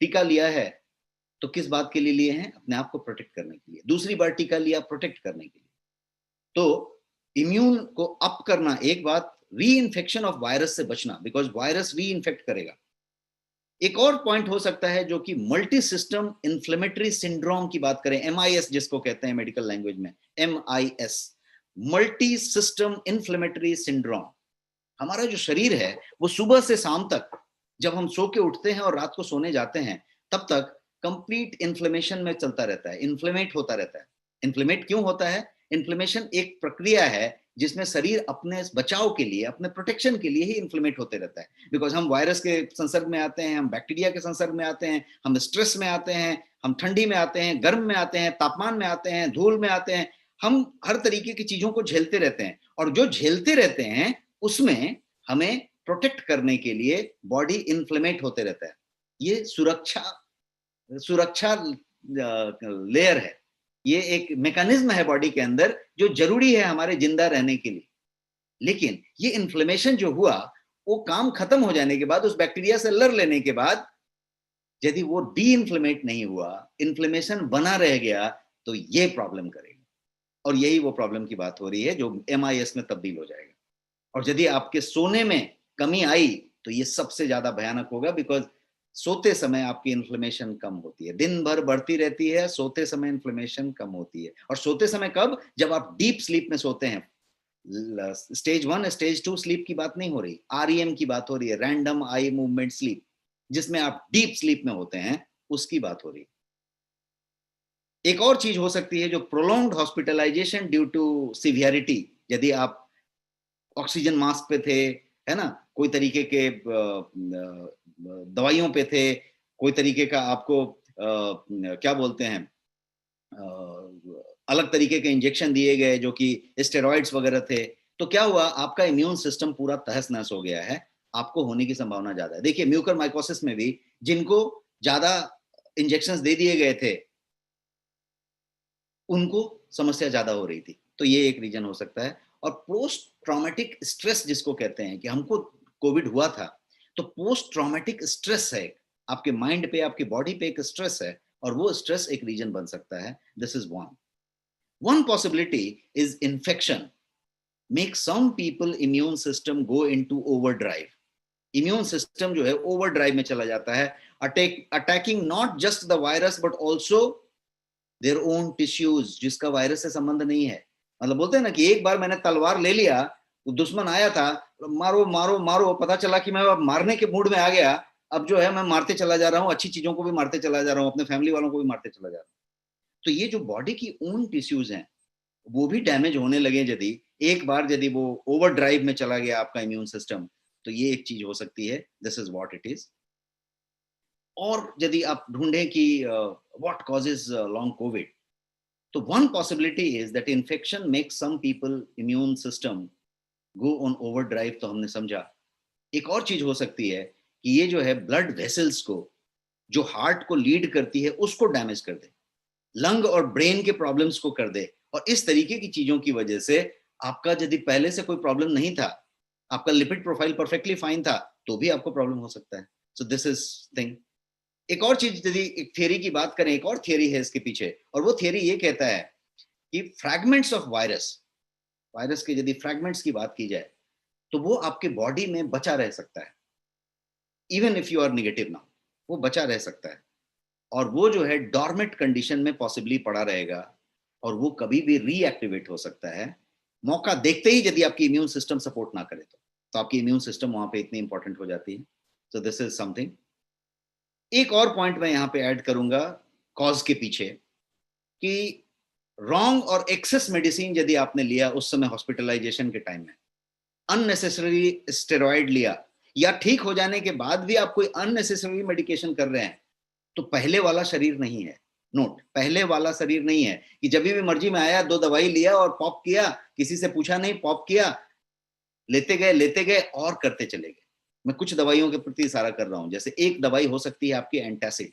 टीका लिया है तो किस बात के लिए लिए हैं? अपने आप को प्रोटेक्ट करने के लिए। दूसरी बार टीका लिया प्रोटेक्ट करने के लिए। तो इम्यून को अप करना एक बात, री इन्फेक्शन ऑफ वायरस से बचना, बिकॉज वायरस री इन्फेक्ट करेगा। एक और पॉइंट हो सकता है जो कि मल्टी सिस्टम इन्फ्लेमेटरी सिंड्रोम की बात करें, MIS जिसको कहते हैं मेडिकल लैंग्वेज में, MIS, multi system inflammatory syndrome. हमारा जो शरीर है वो सुबह से शाम तक, जब हम सो के उठते हैं और रात को सोने जाते हैं, तब तक कंप्लीट इन्फ्लेमेशन में चलता रहता है, इन्फ्लेमेट होता रहता है। इन्फ्लेमेट क्यों होता है? इन्फ्लेमेशन एक प्रक्रिया है जिसमें शरीर अपने बचाव के लिए, अपने प्रोटेक्शन के लिए ही इन्फ्लेमेट होते रहता है। बिकॉज हम वायरस के संसर्ग में आते हैं, हम बैक्टीरिया के संसर्ग में आते हैं, हम स्ट्रेस में आते हैं, हम ठंडी में आते हैं, गर्म में आते हैं, तापमान में आते हैं, धूल में आते हैं, हम हर तरीके की चीजों को झेलते रहते हैं। और जो झेलते रहते हैं उसमें हमें प्रोटेक्ट करने के लिए बॉडी इन्फ्लेमेट होते रहता है। ये सुरक्षा लेयर है, ये एक मैकेनिज्म है बॉडी के अंदर जो जरूरी है हमारे जिंदा रहने के लिए। लेकिन ये इन्फ्लेमेशन जो हुआ, वो काम खत्म हो जाने के बाद, उस बैक्टीरिया से लड़ लेने के बाद, यदि वो डी इन्फ्लेमेट नहीं हुआ, इन्फ्लेमेशन बना रह गया, तो ये प्रॉब्लम करेगा। और यही वो प्रॉब्लम की बात हो रही है जो MIS में तब्दील हो जाएगा। और यदि आपके सोने में कमी आई तो ये सबसे ज्यादा भयानक होगा, बिकॉज सोते समय आपकी इन्फ्लेमेशन कम होती है, दिन भर बढ़ती रहती है, सोते समय इन्फ्लेमेशन कम होती है। और सोते समय कब? जब आप डीप स्लीप में सोते हैं। स्टेज 1, स्टेज 2 स्लीप की बात नहीं हो रही, REM की बात हो रही है, रैंडम आई मूवमेंट स्लीप, जिसमें आप डीप स्लीप में होते हैं, उसकी बात हो रही है। एक और चीज हो सकती है जो prolonged hospitalization due to severity. यदि आप ऑक्सीजन मास्क पे थे, है ना, कोई तरीके के दवाइयों पे थे, कोई तरीके का आपको क्या बोलते हैं, अलग तरीके के इंजेक्शन दिए गए जो कि स्टेरॉइड्स वगैरह थे, तो क्या हुआ, आपका इम्यून सिस्टम पूरा तहस नहस हो गया है, आपको होने की संभावना ज्यादा है। देखिए म्यूकरमाइकोसिस में भी जिनको ज्यादा इंजेक्शंस दे दिए गए थे उनको समस्या ज्यादा हो रही थी। तो ये एक रीजन हो सकता है। और पोस्ट ट्रॉमेटिक स्ट्रेस जिसको कहते हैं कि हमको कोविड हुआ था, तो पोस्ट ट्रॉमेटिक स्ट्रेस है, आपके माइंड पे, आपकी बॉडी पे एक स्ट्रेस है, और वो स्ट्रेस एक रीजन बन सकता है. This is one possibility is infection make some people immune system go into overdrive. Immune system जो है ओवरड्राइव में चला जाता है, attacking not just the virus but also their own tissues, जिसका वायरस से संबंध नहीं है. मतलब बोलते हैं ना कि एक बार मैंने तलवार ले लिया, दुश्मन आया था, मारो मारो मारो, पता चला कि मैं अब मारने के मूड में आ गया, अब जो है मैं मारते चला जा रहा हूँ, अच्छी चीजों को भी मारते चला जा रहा हूँ, अपने फैमिली वालों को भी मारते चला जा रहा हूँ. तो ये जो बॉडी की ओन टिश्यूज हैं वो भी डैमेज होने लगे यदि एक बार यदि वो ओवरड्राइव में चला गया आपका इम्यून सिस्टम, तो ये एक चीज हो सकती है. This is what it is. और यदि आप ढूंढें कि व्हाट कॉजेज लॉन्ग कोविड, तो one possibility is that infection makes some people immune system go on overdrive. तो हमने समझा एक और चीज हो सकती है कि ये जो है ब्लड वेसल्स को, जो हार्ट को लीड करती है, उसको डैमेज कर दे, लंग और ब्रेन के प्रॉब्लम्स को कर दे. और इस तरीके की चीजों की वजह से आपका यदि पहले से कोई प्रॉब्लम नहीं था, आपका लिपिड प्रोफाइल परफेक्टली फाइन था, तो भी आपको प्रॉब्लम हो सकता है. सो दिस इज थिंग. एक और चीज, यदि एक थियरी की बात करें, एक और थियरी है इसके पीछे, और वो थियरी ये कहता है कि फ्रैगमेंट्स ऑफ वायरस, वायरस के यदि फ्रैगमेंट्स की बात की जाए, तो वो आपके बॉडी में बचा रह सकता है. Even if you are negative now, वो बचा रह सकता है, और वो जो है डॉर्मेंट कंडीशन में पॉसिबली पड़ा रहेगा, और वो कभी भी रीएक्टिवेट हो सकता है, मौका देखते ही, यदि आपकी इम्यून सिस्टम सपोर्ट ना करे तो आपकी इम्यून सिस्टम वहां पे इतनी इंपॉर्टेंट हो जाती है. सो दिस इज समथिंग. एक और पॉइंट मैं यहाँ पे ऐड करूंगा कॉज के पीछे, कि रॉन्ग और एक्सेस मेडिसिन यदि आपने लिया उस समय हॉस्पिटलाइजेशन के टाइम में, अननेसेसरी स्टेरॉइड लिया, या ठीक हो जाने के बाद भी आप कोई अननेसेसरी मेडिकेशन कर रहे हैं, तो पहले वाला शरीर नहीं है. नोट, पहले वाला शरीर नहीं है कि जब भी मर्जी में आया, दो दवाई लिया और पॉप किया, किसी से पूछा नहीं, पॉप किया, लेते गए और करते चले गए. मैं कुछ दवाइयों के प्रति इशारा कर रहा हूं. जैसे एक दवाई हो सकती है आपकी एंटासिड.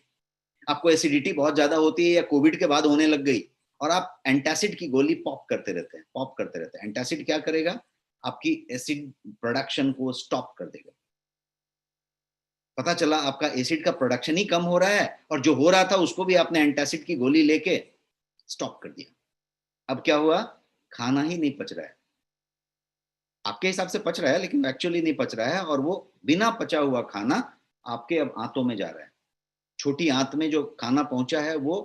आपको एसिडिटी बहुत ज्यादा होती है या कोविड के बाद होने लग गई, और आप एंटासिड की गोली पॉप करते रहते हैं. एंटासिड क्या करेगा? आपकी एसिड प्रोडक्शन को स्टॉप कर देगा. पता चला आपका एसिड का प्रोडक्शन ही कम हो रहा है, और जो हो रहा था उसको भी आपने एंटासिड की गोली लेके स्टॉप कर दिया. अब क्या हुआ? खाना ही नहीं पच रहा है. आपके हिसाब से पच रहा है, लेकिन एक्चुअली नहीं पच रहा है, और वो बिना पचा हुआ खाना आपके अब आंतों में जा रहा है. छोटी आंत में जो खाना पहुंचा है वो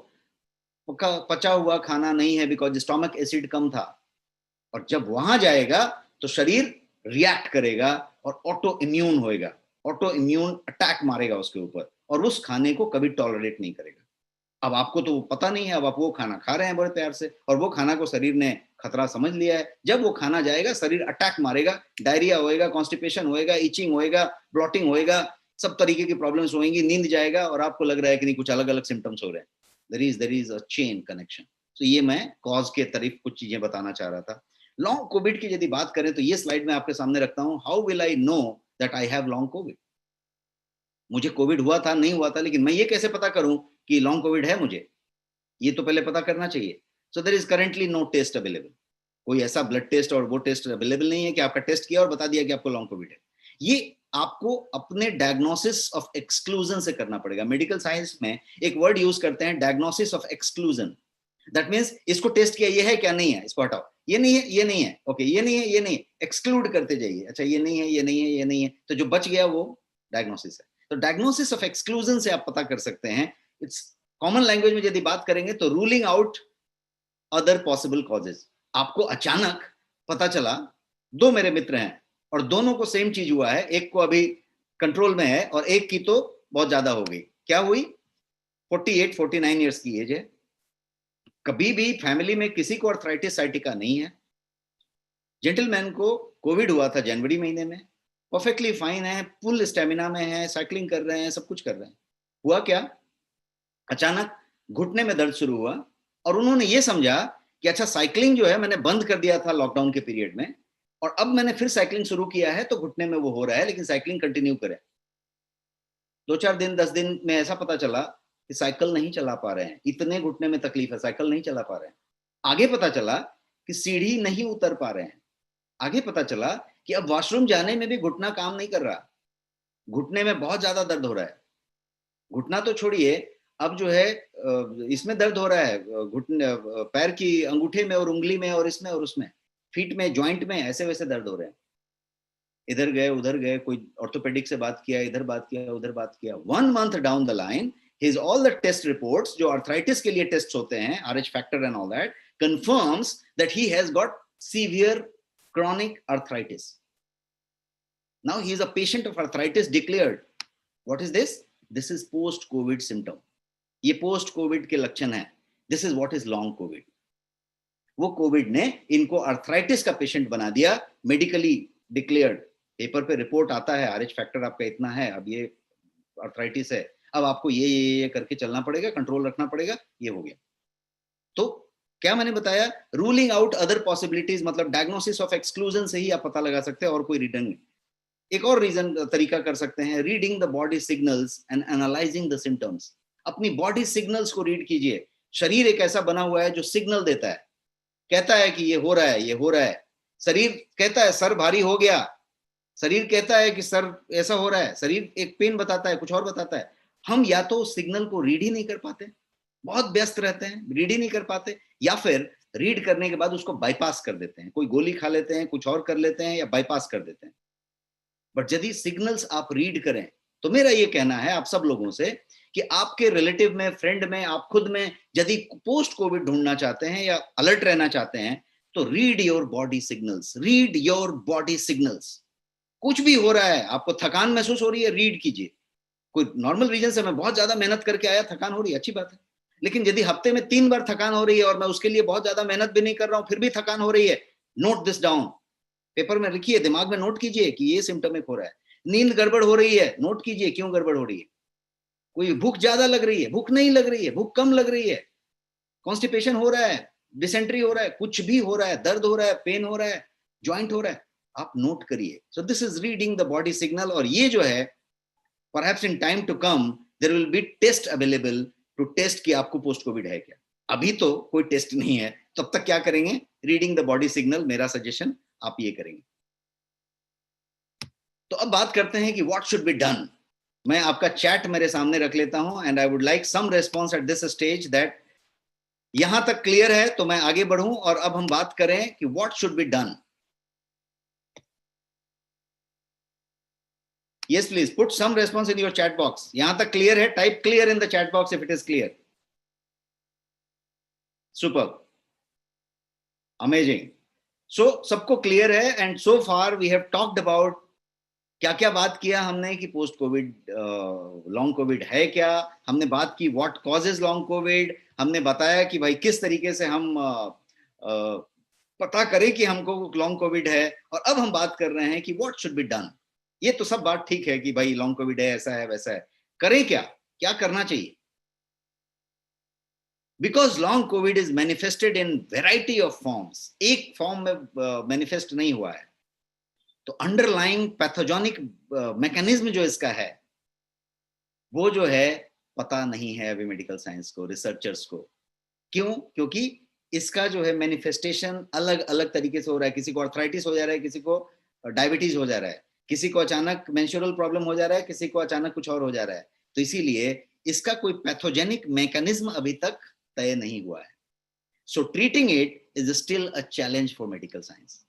पचा हुआ खाना नहीं है, बिकॉज स्टोमक एसिड कम था. और जब वहां जाएगा तो शरीर रिएक्ट करेगा और ऑटो इम्यून होएगा, ऑटो इम्यून अटैक मारेगा उसके ऊपर, और उस खाने को कभी टॉलरेट नहीं करेगा. अब आपको तो पता नहीं है, अब आप वो खाना खा रहे हैं बड़े प्यार से, और वो खाना को शरीर ने खतरा समझ लिया है. जब वो खाना जाएगा, शरीर अटैक मारेगा, डायरिया होएगा, कॉन्स्टिपेशन होएगा, इचिंग होएगा, ब्लॉटिंग होएगा, सब तरीके की प्रॉब्लम्स होंगी, नींद जाएगा, और आपको लग रहा है कि नहीं, कुछ अलग अलग सिम्टम्स हो रहे हैं. There is a chain connection. तो ये मैं कॉज के तरफ कुछ चीजें बताना चाह रहा था. लॉन्ग कोविड की यदि बात करें तो ये स्लाइड में आपके सामने रखता हूं. How will I know that I have long Covid? मुझे कोविड हुआ था, नहीं हुआ था, लेकिन मैं ये कैसे पता करूं कि लॉन्ग कोविड है मुझे? ये तो पहले पता करना चाहिए. So there is currently no test available. कोई ऐसा ब्लड टेस्ट और वो टेस्ट अवेलेबल नहीं है कि आपका टेस्ट किया और बता दिया कि आपको लॉन्ग कोविड है. ये आपको अपने डायग्नोसिस ऑफ एक्सक्लूजन से करना पड़ेगा. मेडिकल साइंस में एक वर्ड यूज करते हैं, diagnosis of exclusion. That means इसको टेस्ट किया, ये है क्या? नहीं है, इसको हटाओ. ये नहीं है, ये नहीं है, ओके, ये नहीं है, ये नहीं है, एक्सक्लूड करते जाइए. अच्छा, ये नहीं है, ये नहीं है, ये नहीं है, तो जो बच गया वो डायग्नोसिस है. तो डायग्नोसिस ऑफ एक्सक्लूजन से आप पता कर सकते हैं. इट्स कॉमन लैंग्वेज में यदि बात करेंगे तो ruling out other possible causes. आपको अचानक पता चला, दो मेरे मित्र हैं और दोनों को सेम चीज हुआ है, एक को अभी कंट्रोल में है और एक की तो बहुत ज्यादा हो गई. क्या हुई? 48-49 ईयर्स की एज है. कभी भी फैमिली में किसी को आर्थराइटिस साइटिका नहीं है. जेंटलमैन को कोविड हुआ था जनवरी महीने में, परफेक्टली फाइन है, फुल स्टेमिना में है, साइकिलिंग कर रहे हैं, सब कुछ कर रहे हैं. हुआ क्या? अचानक घुटने में दर्द शुरू हुआ, और उन्होंने ये समझा कि अच्छा, साइकिलिंग जो है मैंने बंद कर दिया था लॉकडाउन के पीरियड में, और अब मैंने फिर साइकिलिंग शुरू किया है तो घुटने में वो हो रहा है, लेकिन साइकिलिंग कंटिन्यू करें. 2-4 दिन 10 दिन में ऐसा पता चला कि साइकिल नहीं चला पा रहे हैं, इतने घुटने में तकलीफ है, साइकिल नहीं चला पा रहे हैं. आगे पता चला कि सीढ़ी नहीं उतर पा रहे हैं. आगे पता चला कि अब वॉशरूम जाने में भी घुटना काम नहीं कर रहा, घुटने में बहुत ज्यादा दर्द हो रहा है। घुटना तो छोड़िए, अब जो है इसमें दर्द हो रहा है, घुटने पैर की अंगूठे में और उंगली में और इसमें और उसमें, फीट में, जॉइंट में, ऐसे वैसे दर्द हो रहे हैं। इधर गए उधर गए, कोई ऑर्थोपेडिक से बात किया, इधर बात किया उधर बात किया। 1 month down the line, his all the test reports जो आर्थराइटिस के लिए टेस्ट होते हैं, RH factor and all that, confirms that he has got severe chronic arthritis. Now he is a patient of arthritis declared. What is this? This is post COVID symptom. ये post COVID के लक्षण है। This is what is long COVID. वो Covid ने इनको arthritis का patient बना दिया, मेडिकली डिक्लेयर्ड, पेपर पे रिपोर्ट आता है, RH फैक्टर आपका इतना है, अब ये आर्थराइटिस है, अब आपको ये करके चलना पड़ेगा, कंट्रोल रखना पड़ेगा, ये हो गया। तो क्या मैंने बताया, रूलिंग आउट अदर पॉसिबिलिटीज, मतलब डायग्नोसिस ऑफ एक्सक्लूजन से ही आप पता लगा सकते हैं और कोई रीजन नहीं। एक और रीजन तरीका कर सकते हैं, reading the body signals and analysing the symptoms. अपनी बॉडी सिग्नल्स को रीड कीजिए। शरीर एक ऐसा बना हुआ है जो सिग्नल देता है, कहता है कि ये हो रहा है, ये हो रहा है। शरीर कहता है सर भारी हो गया, शरीर कहता है कि सर ऐसा हो रहा है, शरीर एक पेन बताता है, कुछ और बताता है। हम या तो सिग्नल को रीड ही नहीं कर पाते, बहुत व्यस्त रहते हैं, रीड ही नहीं कर पाते, या फिर रीड करने के बाद उसको बाईपास कर देते हैं, कोई गोली खा लेते हैं, कुछ और कर लेते हैं या बाईपास कर देते हैं। बट यदि सिग्नल्स आप रीड करें, तो मेरा ये कहना है आप सब लोगों से कि आपके रिलेटिव में, फ्रेंड में, आप खुद में यदि पोस्ट कोविड ढूंढना चाहते हैं या अलर्ट रहना चाहते हैं, तो read your body signals, read your body signals. कुछ भी हो रहा है, आपको थकान महसूस हो रही है, रीड कीजिए। कोई नॉर्मल रीजन से मैं बहुत ज्यादा मेहनत करके आया, थकान हो रही है, अच्छी बात है। लेकिन यदि हफ्ते में 3 बार थकान हो रही है और मैं उसके लिए बहुत ज्यादा मेहनत भी नहीं कर रहा हूं, फिर भी थकान हो रही है, नोट दिस डाउन, पेपर में लिखिए, दिमाग में नोट कीजिए कि ये सिम्टमिक हो रहा है। नींद गड़बड़ हो रही है, नोट कीजिए क्यों गड़बड़ हो रही है। कोई भूख ज्यादा लग रही है, भूख नहीं लग रही है, भूख कम लग रही है, कॉन्स्टिपेशन हो रहा है, डिसेंट्री हो रहा है, कुछ भी हो रहा है, दर्द हो रहा है, पेन हो रहा है, ज्वाइंट हो रहा है, आप नोट करिए। So this is reading the body signal. और ये जो है, perhaps in time to come there will be test available to test कि आपको पोस्ट कोविड है क्या। अभी तो कोई टेस्ट नहीं है, तब तक क्या करेंगे, रीडिंग द बॉडी सिग्नल, मेरा सजेशन आप ये करेंगे। तो अब बात करते हैं कि व्हाट शुड बी डन। मैं आपका चैट मेरे सामने रख लेता हूं and I would like some response at this stage that यहां तक क्लियर है तो मैं आगे बढ़ूं और अब हम बात करें कि what should be done. Yes, please put some response in your chat box. यहां तक क्लियर है, type clear in the chat box if it is clear. Super, amazing. So सबको क्लियर है and so far we have talked about क्या क्या बात किया हमने कि पोस्ट कोविड लॉन्ग कोविड है क्या, हमने बात की व्हाट कॉजेज लॉन्ग कोविड, हमने बताया कि भाई किस तरीके से हम पता करें कि हमको लॉन्ग कोविड है, और अब हम बात कर रहे हैं कि व्हाट शुड बी डन। ये तो सब बात ठीक है कि भाई लॉन्ग कोविड है, ऐसा है वैसा है, करें क्या, क्या करना चाहिए। Because long COVID is manifested in variety of forms, एक फॉर्म में मैनिफेस्ट नहीं हुआ है, तो अंडरलाइंग पैथोजेनिक मैकेनिज्म जो इसका है वो जो है पता नहीं है अभी मेडिकल साइंस को, रिसर्चर्स को। क्यों? क्योंकि इसका जो है मैनिफेस्टेशन अलग अलग तरीके से हो रहा है। किसी को आर्थराइटिस हो जा रहा है, किसी को डायबिटीज हो जा रहा है, किसी को अचानक मेंस्ट्रुअल प्रॉब्लम हो जा रहा है, किसी को अचानक कुछ और हो जा रहा है। तो इसीलिए इसका कोई पैथोजेनिक मैकेनिज्म अभी तक तय नहीं हुआ है। So treating it is still a challenge for medical science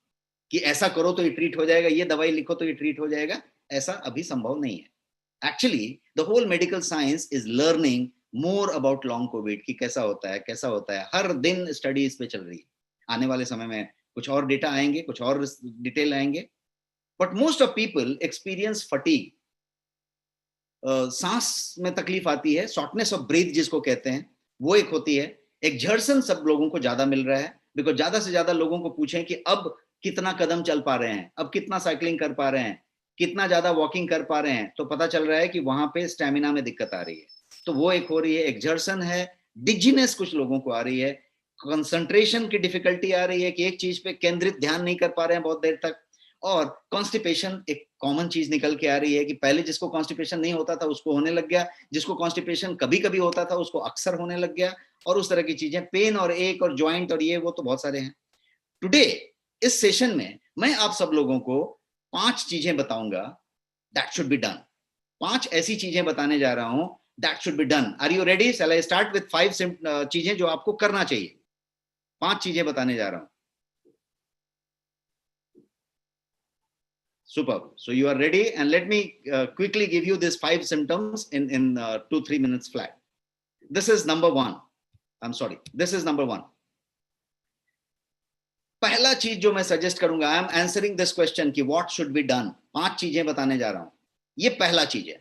कि ऐसा करो तो ये ट्रीट हो जाएगा, ये दवाई लिखो तो ये ट्रीट हो जाएगा, ऐसा अभी संभव नहीं है। Actually the whole medical science is learning more about long COVID कि कैसा होता है, कैसा होता है। हर दिन स्टडी इस पे चल रही है। आने वाले समय में कुछ और डेटा आएंगे, कुछ और डिटेल आएंगे। But most of people experience fatigue, सांस में तकलीफ आती है, शॉर्टनेस ऑफ ब्रीथ जिसको कहते हैं, वो एक होती है। एक्सर्शन सब लोगों को ज्यादा मिल रहा है, बिकॉज ज्यादा से ज्यादा लोगों को पूछें कि अब कितना कदम चल पा रहे हैं, अब कितना साइकिलिंग कर पा रहे हैं, कितना ज्यादा वॉकिंग कर पा रहे हैं, तो पता चल रहा है कि वहां पे स्टेमिना में दिक्कत आ रही है। तो वो एक हो रही है, एक्सर्शन है। डिजीनेस कुछ लोगों को आ रही है, कंसंट्रेशन की डिफिकल्टी आ रही है कि एक चीज पे केंद्रित ध्यान नहीं कर पा रहे हैं बहुत देर तक। और कॉन्स्टिपेशन एक कॉमन चीज निकल के आ रही है कि पहले जिसको कॉन्स्टिपेशन नहीं होता था उसको होने लग गया, जिसको कॉन्स्टिपेशन कभी कभी होता था उसको अक्सर होने लग गया, और उस तरह की चीजें, पेन और एक और ज्वाइंट और ये वो तो बहुत सारे हैं। टुडे इस सेशन में मैं आप सब लोगों को 5 चीजें बताऊंगा दैट शुड बी डन। 5 ऐसी चीजें बताने जा रहा हूं that should be done. Are you ready? Shall I start with 5 चीजें जो आपको करना चाहिए। 5 चीजें बताने जा रहा हूं। Superb. So you are ready, and let me quickly give you these 5 symptoms in 2-3 minutes flat. This is number 1. I'm sorry. This is number 1. पहला चीज जो मैं सजेस्ट करूंगा, I am answering this question कि व्हाट शुड बी डन। 5 चीजें बताने जा रहा हूं। ये पहला चीज है,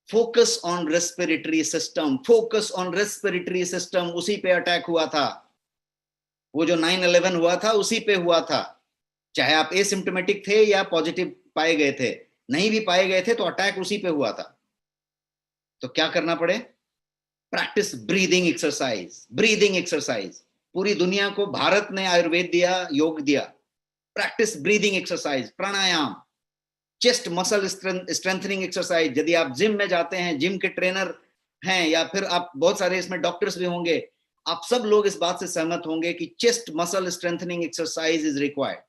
focus on respiratory system. Focus on respiratory system. उसी पे अटैक हुआ था, वो जो 9/11 हुआ था उसी पे हुआ था। चाहे आप एसिम्प्टोमेटिक थे या पॉजिटिव पाए गए थे, नहीं भी पाए गए थे तो अटैक उसी पे हुआ था। तो क्या करना पड़े? Practice breathing exercise. Breathing exercise पूरी दुनिया को भारत ने आयुर्वेद दिया, योग दिया। प्रैक्टिस ब्रीदिंग एक्सरसाइज, प्राणायाम, चेस्ट मसल स्ट्रेंथनिंग एक्सरसाइज। यदि आप जिम में जाते हैं, जिम के ट्रेनर हैं, या फिर आप बहुत सारे इसमें डॉक्टर्स भी होंगे, आप सब लोग इस बात से सहमत होंगे कि chest muscle strengthening exercise is required.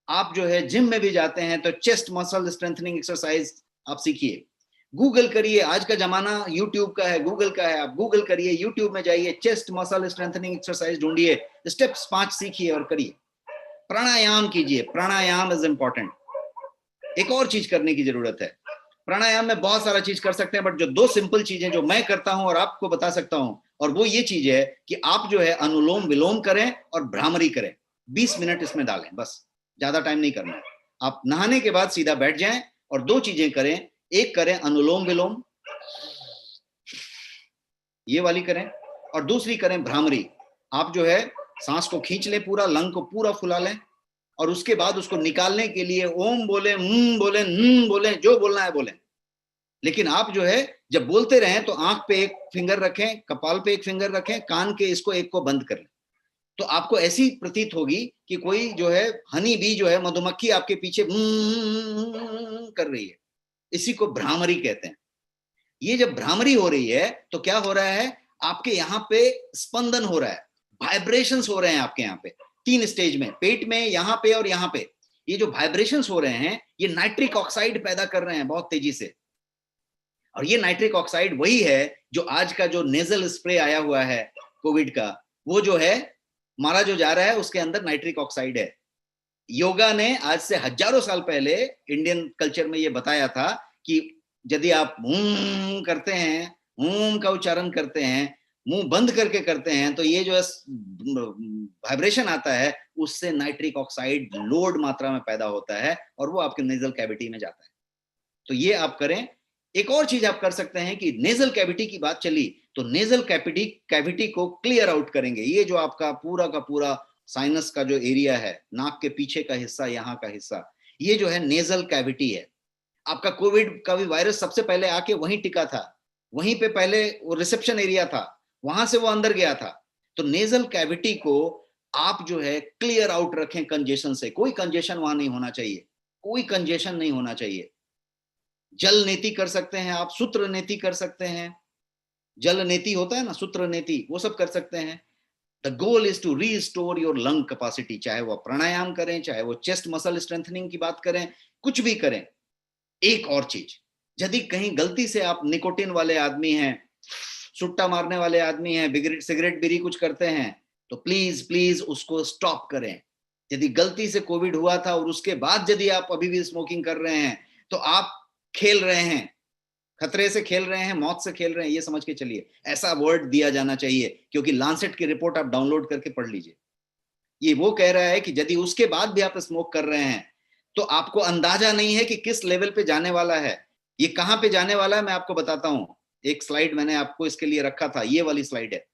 आप जो है जिम में भी जाते हैं तो चेस्ट मसल स्ट्रेंथनिंग एक्सरसाइज आप सीखिए। गूगल करिए, आज का जमाना यूट्यूब का है, गूगल का है। आप गूगल करिए, यूट्यूब में जाइए, चेस्ट मसल स्ट्रेंथनिंग एक्सरसाइज ढूंढिए, स्टेप्स 5 सीखिए और करिए। प्राणायाम कीजिए, प्राणायाम इज इंपॉर्टेंट। एक और चीज करने की जरूरत है। प्राणायाम में बहुत सारा चीज कर सकते हैं, बट जो 2 सिंपल चीजें जो मैं करता हूं और आपको बता सकता हूं, और वो ये चीज है कि आप जो है अनुलोम विलोम करें और भ्रामरी करें। 20 मिनट इसमें डालें, बस ज्यादा टाइम नहीं करना है। आप नहाने के बाद सीधा बैठ जाएं और 2 चीजें करें। एक करें अनुलोम विलोम, ये वाली करें, और दूसरी करें भ्रामरी। आप जो है सांस को खींच लें, पूरा लंग को पूरा फुला लें, और उसके बाद उसको निकालने के लिए ओम बोले, बोले, बोले, जो बोलना है बोले। लेकिन आप जो है जब बोलते रहें तो आंख पे एक फिंगर रखें, कपाल पे एक फिंगर रखें, कान के इसको एक को बंद कर लें। तो आपको ऐसी प्रतीत होगी कि कोई जो है हनी बी जो है, मधुमक्खी आपके पीछे कर रही है। इसी को भ्रामरी कहते हैं। ये जब भ्रामरी हो रही है तो क्या हो रहा है? आपके यहाँ पे स्पंदन हो रहा है, वाइब्रेशंस हो रहे हैं आपके यहाँ पे 3 स्टेज में, पेट में, यहाँ पे और यहाँ पे। ये जो वाइब्रेशंस हो रहे हैं, ये नाइट्रिक ऑक्साइड पैदा कर रहे हैं बहुत तेजी से। और ये नाइट्रिक ऑक्साइड वही है जो आज का जो नेजल स्प्रे आया हुआ है कोविड का, वो जो है मारा जो जा रहा है, उसके अंदर नाइट्रिक ऑक्साइड है। योगा ने आज से हजारों साल पहले इंडियन कल्चर में ये बताया था कि यदि आप करते हैं, का उच्चारण करते हैं, मुंह बंद करके करते हैं, तो ये जो वाइब्रेशन आता है, उससे नाइट्रिक ऑक्साइड लोड मात्रा में पैदा होता है और वो आपके नेजल कैविटी में जाता है। तो ये आप करें। एक और चीज आप कर सकते हैं कि नेजल कैविटी की बात चली तो नेजल कैविटी को क्लियर आउट करेंगे। ये जो आपका पूरा का पूरा साइनस का जो एरिया है, नाक के पीछे का हिस्सा, यहाँ का हिस्सा, ये जो है नेजल कैविटी है। आपका कोविड का भी वायरस सबसे पहले आके वहीं टिका था, वहीं पे पहले वो रिसेप्शन एरिया था, वहां से वो अंदर गया था। तो नेजल कैविटी को आप जो है क्लियर आउट रखें कंजेशन से। कोई कंजेशन वहां नहीं होना चाहिए, कोई कंजेशन नहीं होना चाहिए। जल नीति कर सकते हैं आप, सूत्र नीति कर सकते हैं, जल नीति होता है ना, सूत्र नीति, वो सब कर सकते हैं। The goal is to restore your lung capacity. चाहे वो प्राणायाम करें, चाहे वो चेस्ट मसल स्ट्रेंथनिंग की बात करें, कुछ भी करें। एक और चीज, यदि कहीं गलती से आप निकोटिन वाले आदमी हैं, सुट्टा मारने वाले आदमी हैं, सिगरेट बीड़ी कुछ करते हैं, तो प्लीज प्लीज उसको स्टॉप करें। यदि गलती से कोविड हुआ था और उसके बाद यदि आप अभी भी स्मोकिंग कर रहे हैं, तो आप खेल रहे हैं, खतरे से खेल रहे हैं, मौत से खेल रहे हैं, ये समझ के चलिए। ऐसा वर्ड दिया जाना चाहिए, क्योंकि लांसेट की रिपोर्ट आप डाउनलोड करके पढ़ लीजिए। ये वो कह रहा है कि यदि उसके बाद भी आप स्मोक कर रहे हैं तो आपको अंदाजा नहीं है कि किस लेवल पे जाने वाला है। ये कहां पे जाने वाला है मैं आपको बताता हूं। एक स्लाइड मैंने आपको इसके लिए रखा था, ये वाली स्लाइड है।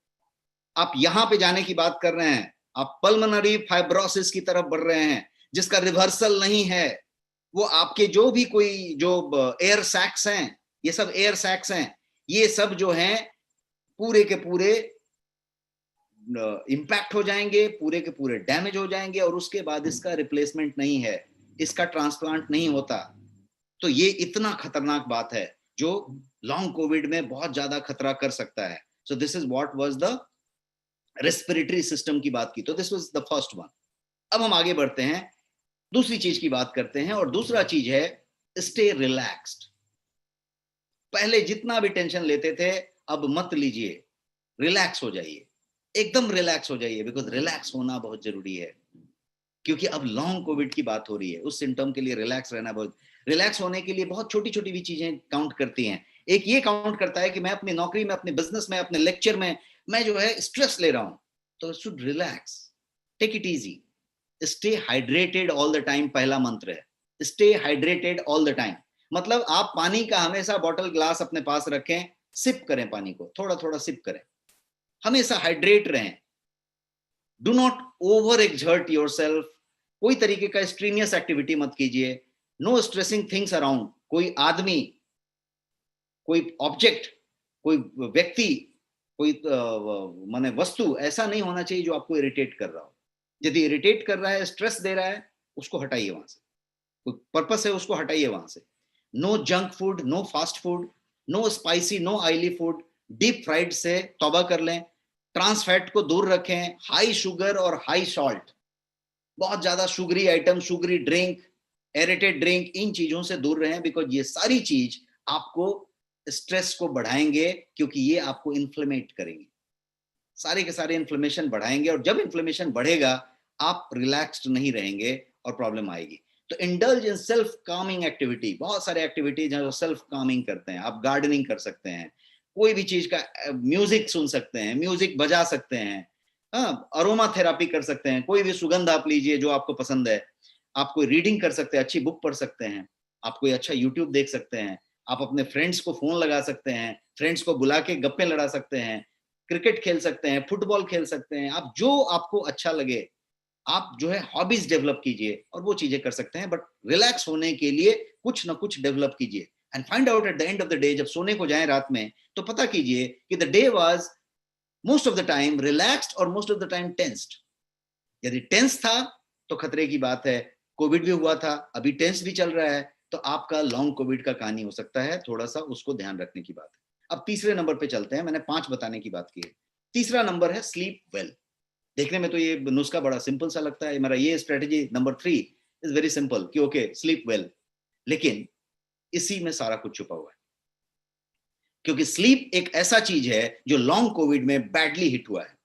आप यहां पे जाने की बात कर रहे हैं, आप पल्मोनरी फाइब्रोसिस की तरफ बढ़ रहे हैं, जिसका रिवर्सल नहीं है। वो आपके जो भी कोई जो एयर सैक्स हैं, ये सब एयर सैक्स हैं, ये सब जो हैं पूरे के पूरे इंपैक्ट हो जाएंगे, पूरे के पूरे डैमेज हो जाएंगे, और उसके बाद इसका रिप्लेसमेंट नहीं है, इसका ट्रांसप्लांट नहीं होता। तो ये इतना खतरनाक बात है जो लॉन्ग कोविड में बहुत ज्यादा खतरा कर सकता है। सो this is what was the respiratory system की बात की, तो this was the first one. अब हम आगे बढ़ते हैं। दूसरी चीज की बात करते हैं, और दूसरा चीज है स्टे रिलैक्स्ड। पहले जितना भी टेंशन लेते थे अब मत लीजिए, रिलैक्स हो जाइए, एकदम रिलैक्स हो जाइए, बिकॉज रिलैक्स होना बहुत जरूरी है, क्योंकि अब लॉन्ग कोविड की बात हो रही है। उस सिम्टम के लिए रिलैक्स रहना बहुत, रिलैक्स होने के लिए बहुत छोटी छोटी भी चीजें काउंट करती हैं। एक ये काउंट करता है कि मैं अपनी नौकरी में, अपने बिजनेस में, अपने लेक्चर में मैं जो है स्ट्रेस ले रहा हूं, तो should relax, take it easy, stay hydrated all the time. पहला मंत्र है stay hydrated all the time. मतलब आप पानी का हमेशा बॉटल ग्लास अपने पास रखें, सिप करें पानी को, थोड़ा थोड़ा सिप करें, हमेशा हाइड्रेट रहें। Do not over exert yourself, कोई तरीके का स्ट्रीनियस एक्टिविटी मत कीजिए। नो स्ट्रेसिंग थिंग्स अराउंड, कोई आदमी, कोई ऑब्जेक्ट, कोई व्यक्ति, कोई माने वस्तु ऐसा नहीं होना चाहिए जो आपको इरिटेट कर रहा हो। यदि इरिटेट कर रहा है, स्ट्रेस दे रहा है, उसको हटाइए वहां से, कोई पर्पस है उसको हटाइए वहां से। No junk food, no fast food, no spicy, no oily food, deep fried से तौबा कर लें। ट्रांस फैट को दूर रखें, हाई शुगर और हाई सॉल्ट, बहुत ज्यादा sugary item, sugary drink, aerated drink, इन चीजों से दूर रहें, बिकॉज ये सारी चीज आपको स्ट्रेस को बढ़ाएंगे, क्योंकि ये आपको इन्फ्लेमेट करेंगे, सारे के सारे इन्फ्लेमेशन बढ़ाएंगे, और जब इन्फ्लेमेशन बढ़ेगा आप रिलैक्स्ड नहीं रहेंगे और प्रॉब्लम आएगी। तो indulge in self Kameng activity, बहुत सारे एक्टिविटीज हैं जो सेल्फ कामिंग करते हैं। आप गार्डनिंग कर सकते हैं, कोई भी चीज का म्यूजिक सुन सकते हैं, म्यूजिक बजा सकते हैं, हाँ, अरोमा थेरापी कर सकते हैं, कोई भी सुगंध आप लीजिए जो आपको पसंद है। आप कोई रीडिंग कर सकते हैं, अच्छी बुक पढ़ सकते हैं, आप कोई अच्छा यूट्यूब देख सकते हैं, आप अपने फ्रेंड्स को फोन लगा सकते हैं, फ्रेंड्स को बुला के गप्पे लड़ा सकते हैं, क्रिकेट खेल सकते हैं, फुटबॉल खेल सकते हैं, आप जो आपको अच्छा लगे आप जो है हॉबीज डेवलप कीजिए और वो चीजें कर सकते हैं। बट रिलैक्स होने के लिए कुछ ना कुछ डेवलप कीजिए, and find out at the end of the day, जब सोने को जाएं रात में, तो पता कीजिए कि the day was most of the time relaxed और most of the time tensed. यदि टेंस था तो खतरे की बात है, कोविड भी हुआ था, अभी टेंस भी चल रहा है, तो आपका लॉन्ग कोविड का कहानी हो सकता है, थोड़ा सा उसको ध्यान रखने की बात है। अब तीसरे नंबर पे चलते हैं, मैंने 5 बताने की बात की है। तीसरा नंबर है स्लीप वेल। देखने में तो ये नुस्खा बड़ा सिंपल सा लगता है, मेरा ये strategy number 3 is very simple कि ओके स्लीप वेल, लेकिन इसी में सारा कुछ छुपा हुआ है, क्योंकि स्लीप एक ऐसा चीज है जो लॉन्ग कोविड में बैडली हिट हुआ है,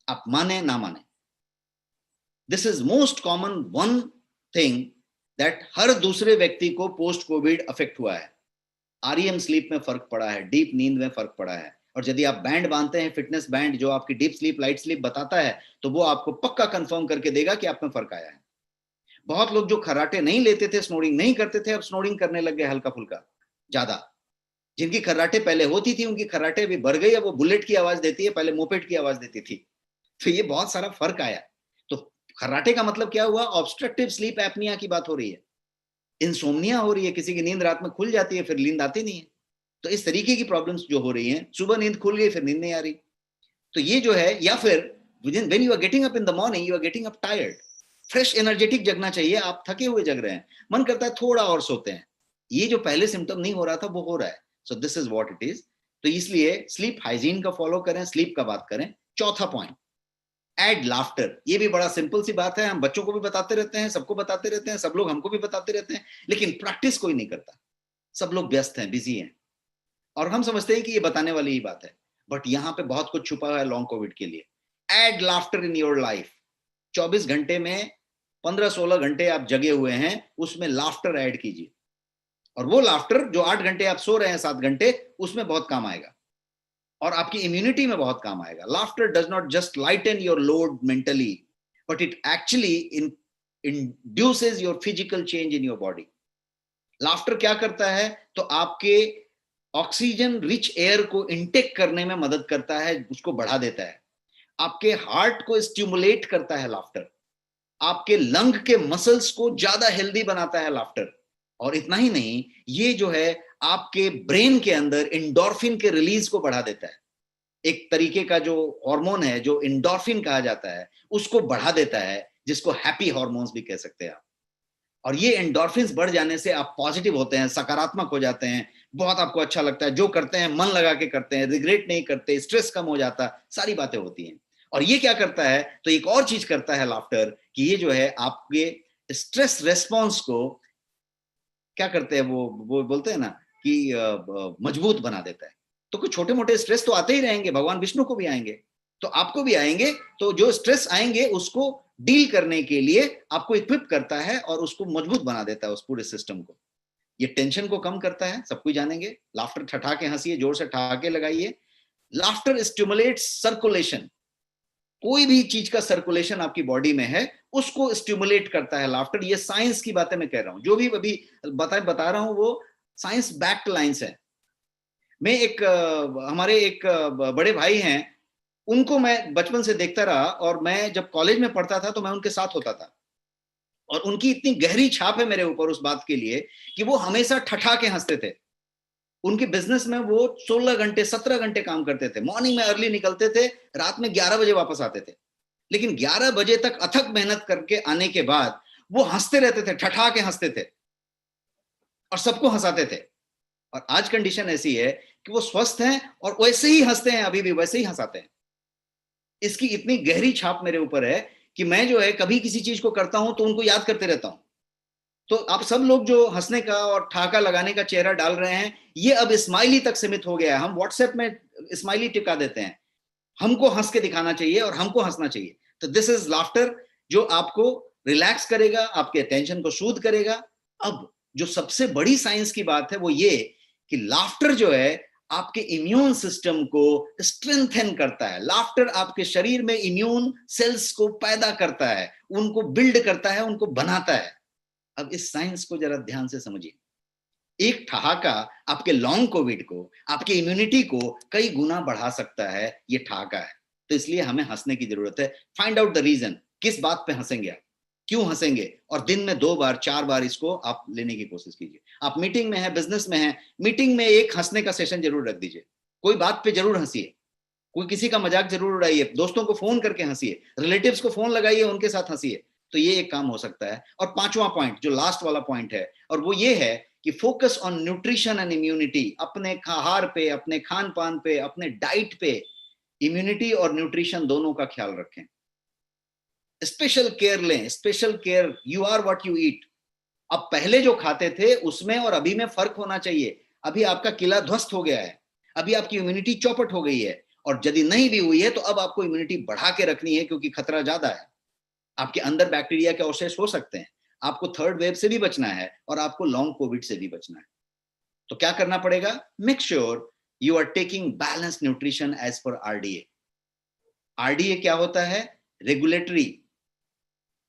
आप माने ना माने। This is most common one thing that हर दूसरे व्यक्ति को पोस्ट कोविड अफेक्ट हुआ है। आरईएम स्लीप में फर्क पड़ा है, डीप नींद में फर्क पड़ा है, और यदि आप बैंड बांधते हैं, फिटनेस बैंड जो आपकी डीप स्लीप, लाइट स्लीप बताता है, तो वो आपको पक्का कंफर्म करके देगा कि आप में फर्क आया है। बहुत लोग जो खर्राटे नहीं लेते थे, स्नोरिंग नहीं करते थे, अब स्नोरिंग करने लग गए हल्का फुल्का ज्यादा। जिनकी खर्राटे पहले होती थी उनकी खर्राटे भी बढ़ गई, अब वो बुलेट की आवाज देती है, पहले मोपेड की आवाज देती थी। तो ये बहुत सारा फर्क आया। तो खर्राटे का मतलब क्या हुआ? ऑब्स्ट्रक्टिव स्लीप एपनिया की बात हो रही है, इंसोम्निया हो रही है, किसी की नींद रात में खुल जाती है फिर नींद आती नहीं है। तो इस तरीके की प्रॉब्लम्स जो हो रही हैं, सुबह नींद खुल गई फिर नींद नहीं आ रही, तो ये जो है, या फिर when you are getting up in the morning you are getting up tired, fresh energetic जगना चाहिए, आप थके हुए जग रहे हैं, मन करता है थोड़ा और सोते हैं, ये जो पहले सिम्टम नहीं हो रहा था वो हो रहा है। सो this is what it is. तो इसलिए स्लीप हाइजीन का फॉलो करें, स्लीप का बात करें। चौथा पॉइंट, एड लाफ्टर। ये भी बड़ा सिंपल सी बात है, हम बच्चों को भी बताते रहते हैं, सबको बताते रहते हैं, सब लोग हमको भी बताते रहते हैं, लेकिन प्रैक्टिस कोई नहीं करता। सब लोग व्यस्त हैं, बिजी हैं, और हम समझते हैं कि ये बताने वाली ही बात है, बट यहां पे बहुत कुछ छुपा हुआ है लॉन्ग कोविड के लिए। Add laughter in your life. 24 घंटे में 15-16 घंटे आप जगे हुए हैं, उसमें लाफ्टर ऐड कीजिए, और वो लाफ्टर जो 8 घंटे आप सो रहे हैं, 7 घंटे, उसमें बहुत काम आएगा और आपकी इम्यूनिटी में बहुत काम आएगा। Laughter does not just lighten your load mentally, but it actually induces your physical change in your body. Laughter क्या करता है? तो आपके ऑक्सीजन रिच एयर को इनटेक करने में मदद करता है, उसको बढ़ा देता है, आपके हार्ट को स्टिमुलेट करता है लाफ्टर, आपके लंग के मसल्स को ज्यादा हेल्दी बनाता है लाफ्टर, और इतना ही नहीं, ये जो है आपके ब्रेन के अंदर एंडोर्फिन के रिलीज को बढ़ा देता है। एक तरीके का जो हार्मोन है जो एंडोर्फिन कहा जाता है, उसको बढ़ा देता है, जिसको हैप्पी हार्मोन्स भी कह सकते हैं आप। और ये एंडोर्फिन्स बढ़ जाने से आप पॉजिटिव होते हैं, सकारात्मक हो जाते हैं, बहुत आपको अच्छा लगता है, जो करते हैं मन लगा के करते हैं, रिग्रेट नहीं करते, स्ट्रेस कम हो जाता, सारी बातें होती हैं। और ये क्या करता है? तो एक और चीज करता है लाफ्टर, कि ये जो है आपके स्ट्रेस रेस्पॉन्स को क्या करते हैं, वो बोलते हैं ना कि मजबूत बना देता है। तो कुछ छोटे मोटे स्ट्रेस तो आते ही रहेंगे, भगवान विष्णु को भी आएंगे, तो आपको भी आएंगे। तो जो स्ट्रेस आएंगे उसको डील करने के लिए आपको इक्विप करता है और उसको मजबूत बना देता है, उस पूरे सिस्टम को। ये टेंशन को कम करता है, सब कुछ जानेंगे। लाफ्टर, ठठाके हंसिए, जोर से ठहाके लगाइए। Laughter stimulates circulation. कोई भी चीज का सर्कुलेशन आपकी बॉडी में है उसको स्टिमुलेट करता है लाफ्टर। ये साइंस की बातें मैं कह रहा हूं, जो भी अभी बता रहा हूं वो साइंस बैक्ड लाइंस है। मैं हमारे एक बड़े भाई हैं, उनको मैं बचपन से देखता रहा, और मैं जब कॉलेज में पढ़ता था तो मैं उनके साथ होता था, और उनकी इतनी गहरी छाप है मेरे ऊपर उस बात के लिए कि वो हमेशा ठठाके हंसते थे। उनके बिजनेस में वो 16 घंटे 17 घंटे काम करते थे। मॉर्निंग में अर्ली निकलते थे, रात में 11 बजे वापस आते थे, लेकिन 11 बजे तक अथक मेहनत करके आने के बाद वो हंसते रहते थे, ठठाके हंसते थे और सबको हंसाते थे। और आज कंडीशन ऐसी है कि वो स्वस्थ हैं और वैसे ही हंसते हैं, अभी भी वैसे ही हंसाते हैं। इसकी इतनी गहरी छाप मेरे ऊपर है कि मैं जो है कभी किसी चीज को करता हूं तो उनको याद करते रहता हूं। तो आप सब लोग जो हंसने का और ठहाका लगाने का चेहरा डाल रहे हैं, ये अब स्माइली तक सीमित हो गया है। हम व्हाट्सएप में स्माइली टिका देते हैं। हमको हंस के दिखाना चाहिए और हमको हंसना चाहिए। तो दिस इज लाफ्टर, जो आपको रिलैक्स करेगा, आपके टेंशन को सूद करेगा। अब जो सबसे बड़ी साइंस की बात है वो ये कि लाफ्टर जो है आपके इम्यून सिस्टम को स्ट्रेंथन करता है। लाफ्टर आपके शरीर में इम्यून सेल्स को पैदा करता है, उनको बिल्ड करता है, उनको बनाता है। अब इस साइंस को जरा ध्यान से समझिए। एक ठहाका आपके लॉन्ग कोविड को, आपकी इम्यूनिटी को कई गुना बढ़ा सकता है, ये ठहाका है। तो इसलिए हमें हंसने की जरूरत है। फाइंड आउट द रीजन, किस बात पे हंसेंगे आप, क्यों हंसेंगे, और दिन में 2 बार 4 बार इसको आप लेने की कोशिश कीजिए। आप मीटिंग में है, बिजनेस में है, मीटिंग में एक हंसने का सेशन जरूर रख दीजिए। कोई बात पे जरूर हंसिए, कोई किसी का मजाक जरूर उड़ाइए, दोस्तों को फोन करके हंसिए, रिलेटिव्स को फोन लगाइए, उनके साथ हंसिए। तो ये एक काम हो सकता है। और 5वां पॉइंट, जो लास्ट वाला पॉइंट है, और वो ये है कि focus on nutrition and immunity. अपने आहार पे, अपने खान पान पे, अपने डाइट पे इम्यूनिटी और न्यूट्रिशन दोनों का ख्याल रखें। स्पेशल केयर लें, special care. You are what you eat. अब पहले जो खाते थे उसमें और अभी में फर्क होना चाहिए। अभी आपका किला ध्वस्त हो गया है, अभी आपकी इम्यूनिटी चौपट हो गई है, और यदि नहीं भी हुई है तो अब आपको इम्यूनिटी बढ़ा के रखनी है, क्योंकि खतरा ज्यादा है। आपके अंदर बैक्टीरिया के अवशेष हो सकते हैं। आपको थर्ड वेव से भी बचना है और आपको लॉन्ग कोविड से भी बचना है। तो क्या करना पड़ेगा? Make sure you are taking balance nutrition as per RDA. RDA क्या होता है? Regulatory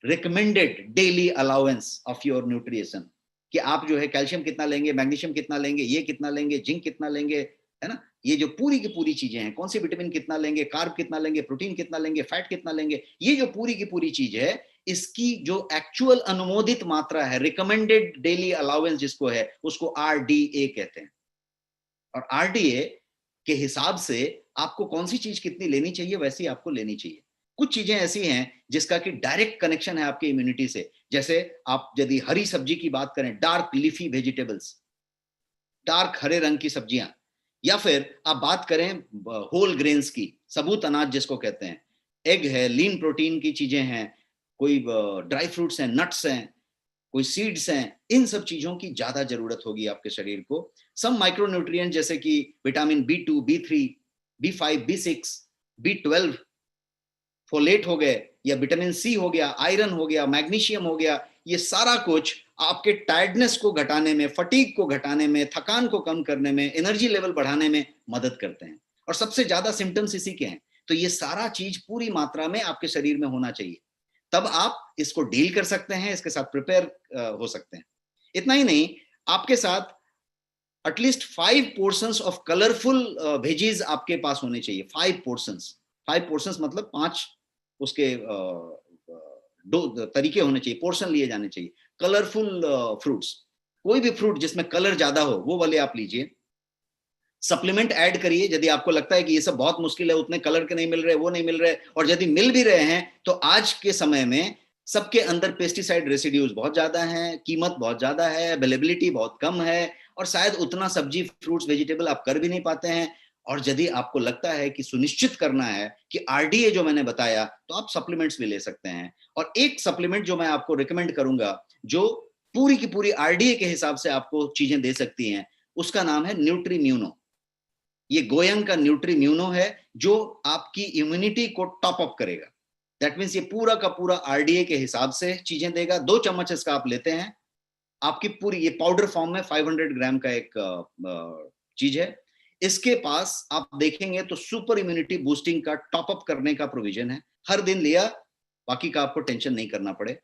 recommended daily allowance of your nutrition. कि आप जो है कैल्शियम कितना लेंगे, मैग्नीशियम कितना लेंगे, ये कितना लेंगे, जिंक कितना लेंगे, है ना। ये जो पूरी की पूरी चीजें हैं, कौन सी विटामिन कितना लेंगे, कार्ब कितना लेंगे, प्रोटीन कितना लेंगे, फैट कितना लेंगे, ये जो पूरी की पूरी चीज है, इसकी जो एक्चुअल अनुमोदित मात्रा है, रिकमेंडेड डेली अलाउंस जिसको है, उसको आरडीए कहते हैं। और आरडीए के हिसाब से आपको कौन सी चीज कितनी लेनी चाहिए, वैसी आपको लेनी चाहिए। कुछ चीजें ऐसी हैं जिसका कि डायरेक्ट कनेक्शन है आपकी इम्यूनिटी से। जैसे आप यदि हरी सब्जी की बात करें, डार्क लीफी वेजिटेबल्स, डार्क हरे रंग की सब्जियां, या फिर आप बात करें होल ग्रेन्स की, सबूत अनाज जिसको कहते हैं, एग है, लीन प्रोटीन की चीजें हैं, कोई ड्राई फ्रूट्स हैं, नट्स हैं, कोई सीड्स हैं, इन सब चीजों की ज्यादा जरूरत होगी आपके शरीर को। सम माइक्रोन्यूट्रिएंट जैसे कि vitamin B2, B3, B5, B6, B12, folate हो गए, या विटामिन सी हो गया, आयरन हो गया, मैग्नीशियम हो गया, ये सारा कुछ आपके टायर्डनेस को घटाने में, फटीग को घटाने में, थकान को कम करने में, एनर्जी लेवल बढ़ाने में मदद करते हैं। और सबसे ज्यादा सिम्टम्स इसी के हैं। तो ये सारा चीज पूरी मात्रा में आपके शरीर में होना चाहिए, तब आप इसको डील कर सकते हैं, इसके साथ प्रिपेयर हो सकते हैं। इतना ही नहीं, आपके साथ at least 5 portions of colourful veggies आपके पास होने चाहिए। 5 पोर्शंस मतलब 5 उसके तरीके होने चाहिए, पोर्शन लिए जाने चाहिए। कलरफुल फ्रूट्स, कोई भी फ्रूट जिसमें कलर ज्यादा हो वो वाले आप लीजिए। सप्लीमेंट ऐड करिए यदि आपको लगता है कि ये सब बहुत मुश्किल है, उतने कलर के नहीं मिल रहे, वो नहीं मिल रहे, और यदि मिल भी रहे हैं तो आज के समय में सबके अंदर पेस्टिसाइड रेसिड्यूज बहुत ज्यादा हैं, कीमत बहुत ज्यादा है, अवेलेबिलिटी बहुत कम है, और शायद उतना सब्जी फ्रूट्स वेजिटेबल आप कर भी नहीं पाते हैं। और यदि आपको लगता है कि सुनिश्चित करना है कि आरडीए जो मैंने बताया, तो आप सप्लीमेंट्स भी ले सकते हैं। और एक सप्लीमेंट जो मैं आपको रिकमेंड करूंगा, जो पूरी की पूरी आरडीए के हिसाब से आपको चीजें दे सकती हैं, उसका नाम है न्यूट्रीम्यूनो। ये गोयंग का न्यूट्रीम्यूनो है, जो आपकी इम्यूनिटी को टॉप अप करेगा। दैट मीन्स ये पूरा का पूरा आरडीए के हिसाब से चीजें देगा। 2 चम्मच इसका आप लेते हैं, आपकी पूरी ये पाउडर फॉर्म में 500 ग्राम का एक चीज है। इसके पास आप देखेंगे तो सुपर इम्यूनिटी बूस्टिंग का टॉप अप करने का प्रोविजन है। हर दिन लिया, बाकी का आपको टेंशन नहीं करना पड़े।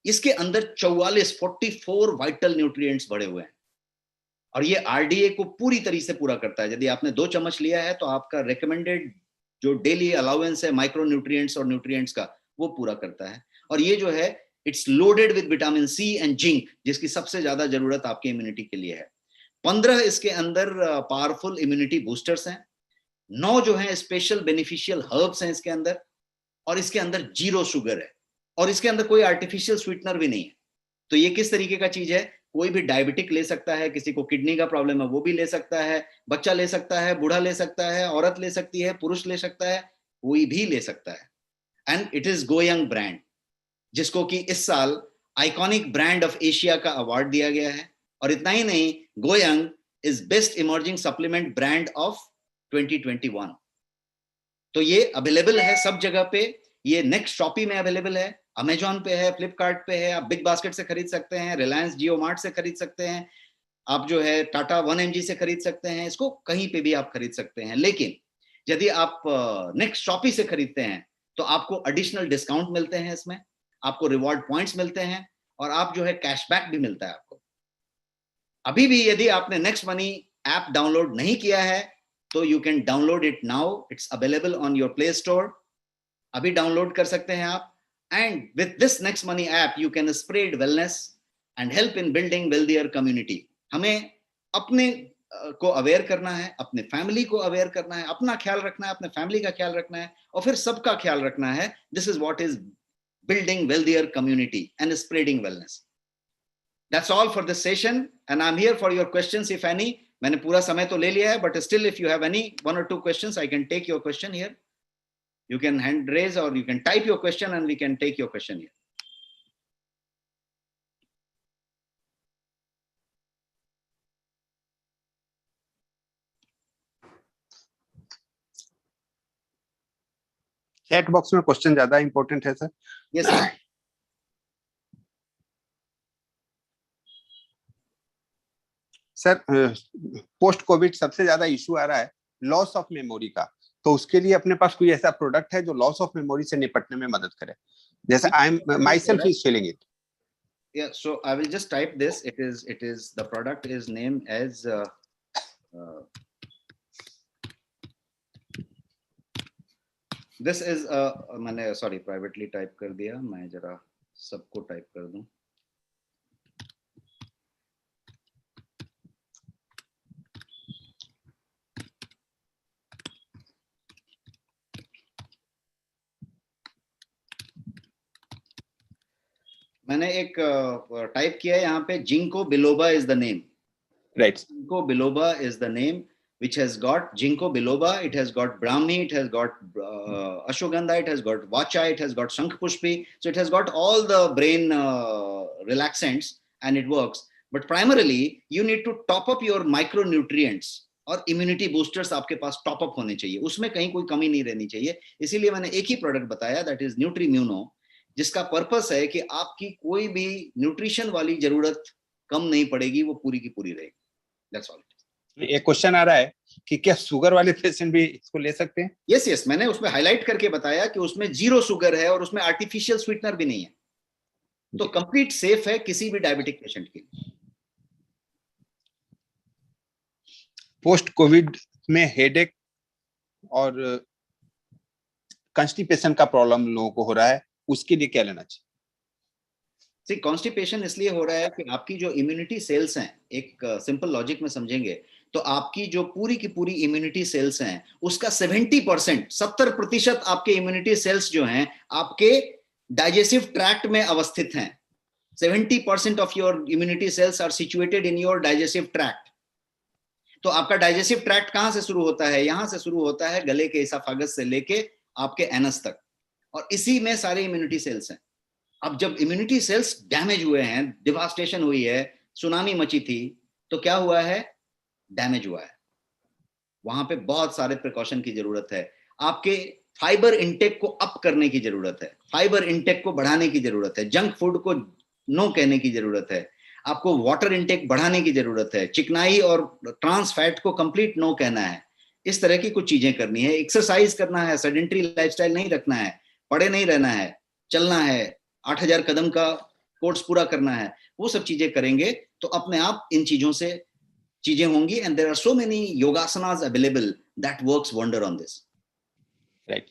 इसके अंदर 44 वाइटल न्यूट्रिएंट्स भरे हुए हैं, और ये आरडीए को पूरी तरीके से पूरा करता है। यदि आपने 2 चम्मच लिया है तो आपका रिकमेंडेड जो डेली अलाउंस है माइक्रो न्यूट्रिएंट्स और न्यूट्रिएंट्स का, वो पूरा करता है। और ये जो है, it's loaded with vitamin C and zinc, जिसकी सबसे ज्यादा जरूरत आपके इम्यूनिटी के लिए है। 15 इसके अंदर पावरफुल इम्यूनिटी बूस्टर्स हैं, 9 जो हैं स्पेशल बेनिफिशियल हर्ब्स हैं इसके अंदर, और इसके अंदर 0 शुगर है, और इसके अंदर कोई आर्टिफिशियल स्वीटनर भी नहीं है। तो ये किस तरीके का चीज है, कोई भी डायबिटिक ले सकता है, किसी को किडनी का प्रॉब्लम है वो भी ले सकता है, बच्चा ले सकता है, बूढ़ा ले सकता है, औरत ले सकती है, पुरुष ले सकता है, कोई भी ले सकता है। And it is GoYoung brand, जिसको कि इस साल आइकॉनिक ब्रांड ऑफ एशिया का अवार्ड दिया गया है। और इतना ही नहीं, GoYoung is best emerging supplement brand of 2021। तो ये अवेलेबल है सब जगह पे। ये नेक्स्ट शॉपी में अवेलेबल है, अमेजॉन पे है, फ्लिपकार्ट पे है, आप बिग बास्केट से खरीद सकते हैं, रिलायंस जियो मार्ट से खरीद सकते हैं, आप जो है टाटा 1mg से खरीद सकते हैं, इसको कहीं पे भी आप खरीद सकते हैं। लेकिन यदि आप नेक्स्ट शॉपी से खरीदते हैं तो आपको एडिशनल डिस्काउंट मिलते हैं, इसमें आपको रिवॉर्ड पॉइंट्स मिलते हैं, और आप जो है कैशबैक भी मिलता है आपको। अभी भी यदि आपने नेक्स्ट मनी ऐप डाउनलोड नहीं किया है तो you can download it now, it's available on your play store, अभी डाउनलोड कर सकते हैं आप। And with this next money app you can spread wellness and help in building wealthier community. हमें अपने को अवेयर करना है, अपने फैमिली को अवेयर करना है, अपना ख्याल रखना है, अपने फैमिली का ख्याल रखना है, और फिर सबका ख्याल रखना है। This is what is building wealthier community and spreading wellness. That's all for this session, and I'm here for your questions if any. मैंने पूरा समय तो ले लिया है, but still if you have any 1 or 2 questions, I can take your question here. You can hand raise or you can type your question and we can take your question here. Chat box में question ज्यादा important है sir. Yes, sir. Sir post Covid सबसे ज्यादा issue आ रहा है loss of memory का, तो उसके लिए अपने पास कोई ऐसा प्रोडक्ट है जो लॉस ऑफ मेमोरी से निपटने में मदद करे? जैसे I am my self is feeling it. Yeah, so I will just type this. It is the product is named as this is मैंने sorry privately type कर दिया, मैं जरा सबको type कर दूं। मैंने एक टाइप किया है यहाँ पे, ginkgo biloba is the name. Right, ginkgo biloba is the name which has got ginkgo biloba, it has got brahmi, it has got ashwagandha, it has got vacha, it has got shankpushpi, so it has got all the brain relaxants and it works. But primarily you need to top up your micronutrients, और immunity boosters आपके पास top up होने चाहिए, उसमें कहीं कोई कमी नहीं रहनी चाहिए। इसीलिए मैंने एक ही प्रोडक्ट बताया, दैट इज न्यूट्रीम्यूनो, जिसका पर्पस है कि आपकी कोई भी न्यूट्रिशन वाली जरूरत कम नहीं पड़ेगी, वो पूरी की पूरी रहेगी। That's all. एक क्वेश्चन आ रहा है कि क्या शुगर वाले पेशेंट भी इसको ले सकते हैं? यस यस, मैंने उसमें हाईलाइट करके बताया कि उसमें 0 शुगर है और उसमें आर्टिफिशियल स्वीटनर भी नहीं है, तो कंप्लीट सेफ है किसी भी डायबिटिक पेशेंट के लिए। पोस्ट कोविड में हेडेक और कॉन्स्टिपेशन का प्रॉब्लम लोगों को हो रहा है, उसके लिए क्या लेना चाहिए? सी, कॉन्स्टिपेशन इसलिए हो रहा है कि आपकी जो इम्यूनिटी सेल्स हैं, एक सिंपल लॉजिक में समझेंगे तो आपकी जो पूरी की पूरी इम्यूनिटी सेल्स हैं उसका 70%, 70% आपके इम्यूनिटी सेल्स जो हैं आपके डाइजेस्टिव ट्रैक्ट में अवस्थित हैं। 70% of your immunity cells are situated in your digestive tract. तो आपका डाइजेस्टिव ट्रैक्ट कहां से शुरू होता है? यहां से शुरू होता है, गले के एसाफागस से लेके आपके एनस तक, और इसी में सारे इम्यूनिटी सेल्स हैं। अब जब इम्यूनिटी सेल्स डैमेज हुए हैं, डिवास्टेशन हुई है, सुनामी मची थी, तो क्या हुआ है? डैमेज हुआ है। वहां पे बहुत सारे प्रिकॉशन की जरूरत है। आपके फाइबर इंटेक को अप करने की जरूरत है, फाइबर इंटेक को बढ़ाने की जरूरत है, जंक फूड को नो कहने की जरूरत है, आपको वाटर इंटेक बढ़ाने की जरूरत है, चिकनाई और ट्रांस फैट को कंप्लीट नो कहना है। इस तरह की कुछ चीजें करनी है, एक्सरसाइज करना है, सेडेंटरी लाइफस्टाइल नहीं रखना है, पड़े नहीं रहना है, चलना है, 8,000 कदम का कोर्स पूरा करना है। वो सब चीजें करेंगे तो अपने आप इन चीजों से चीजें होंगी। And there are so many yogasanas available that works wonder on this. Right.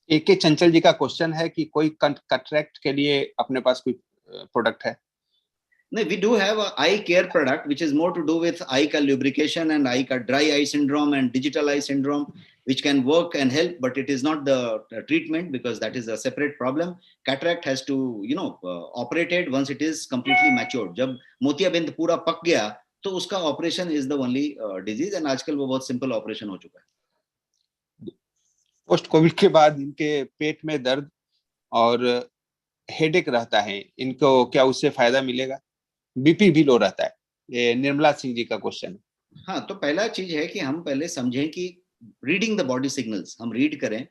AK Chanchal जी का क्वेश्चन है कि कोई कैटरेक्ट के लिए अपने पास कोई प्रोडक्ट है? No, we do have a eye care product which is more to do with eye ka lubrication and eye ka dry eye syndrome and digital eye syndrome, which can work and help, but it is not the treatment because that is a separate problem. Cataract has to, operated once it is completely matured. जब मोतियाबिंद पूरा पक गया तो उसका operation is the only disease, and आजकल वो बहुत सिंपल ऑपरेशन हो चुका है। पोस्ट कोविड के बाद इनके पेट में दर्द और हेडेक रहता है, इनको क्या उससे फायदा मिलेगा? बीपी भी लो रहता है, ये निर्मला सिंह जी का क्वेश्चन है। हाँ, तो पहला चीज है कि हम पहले समझें कि रीडिंग द बॉडी सिग्नल्स हम रीड करें।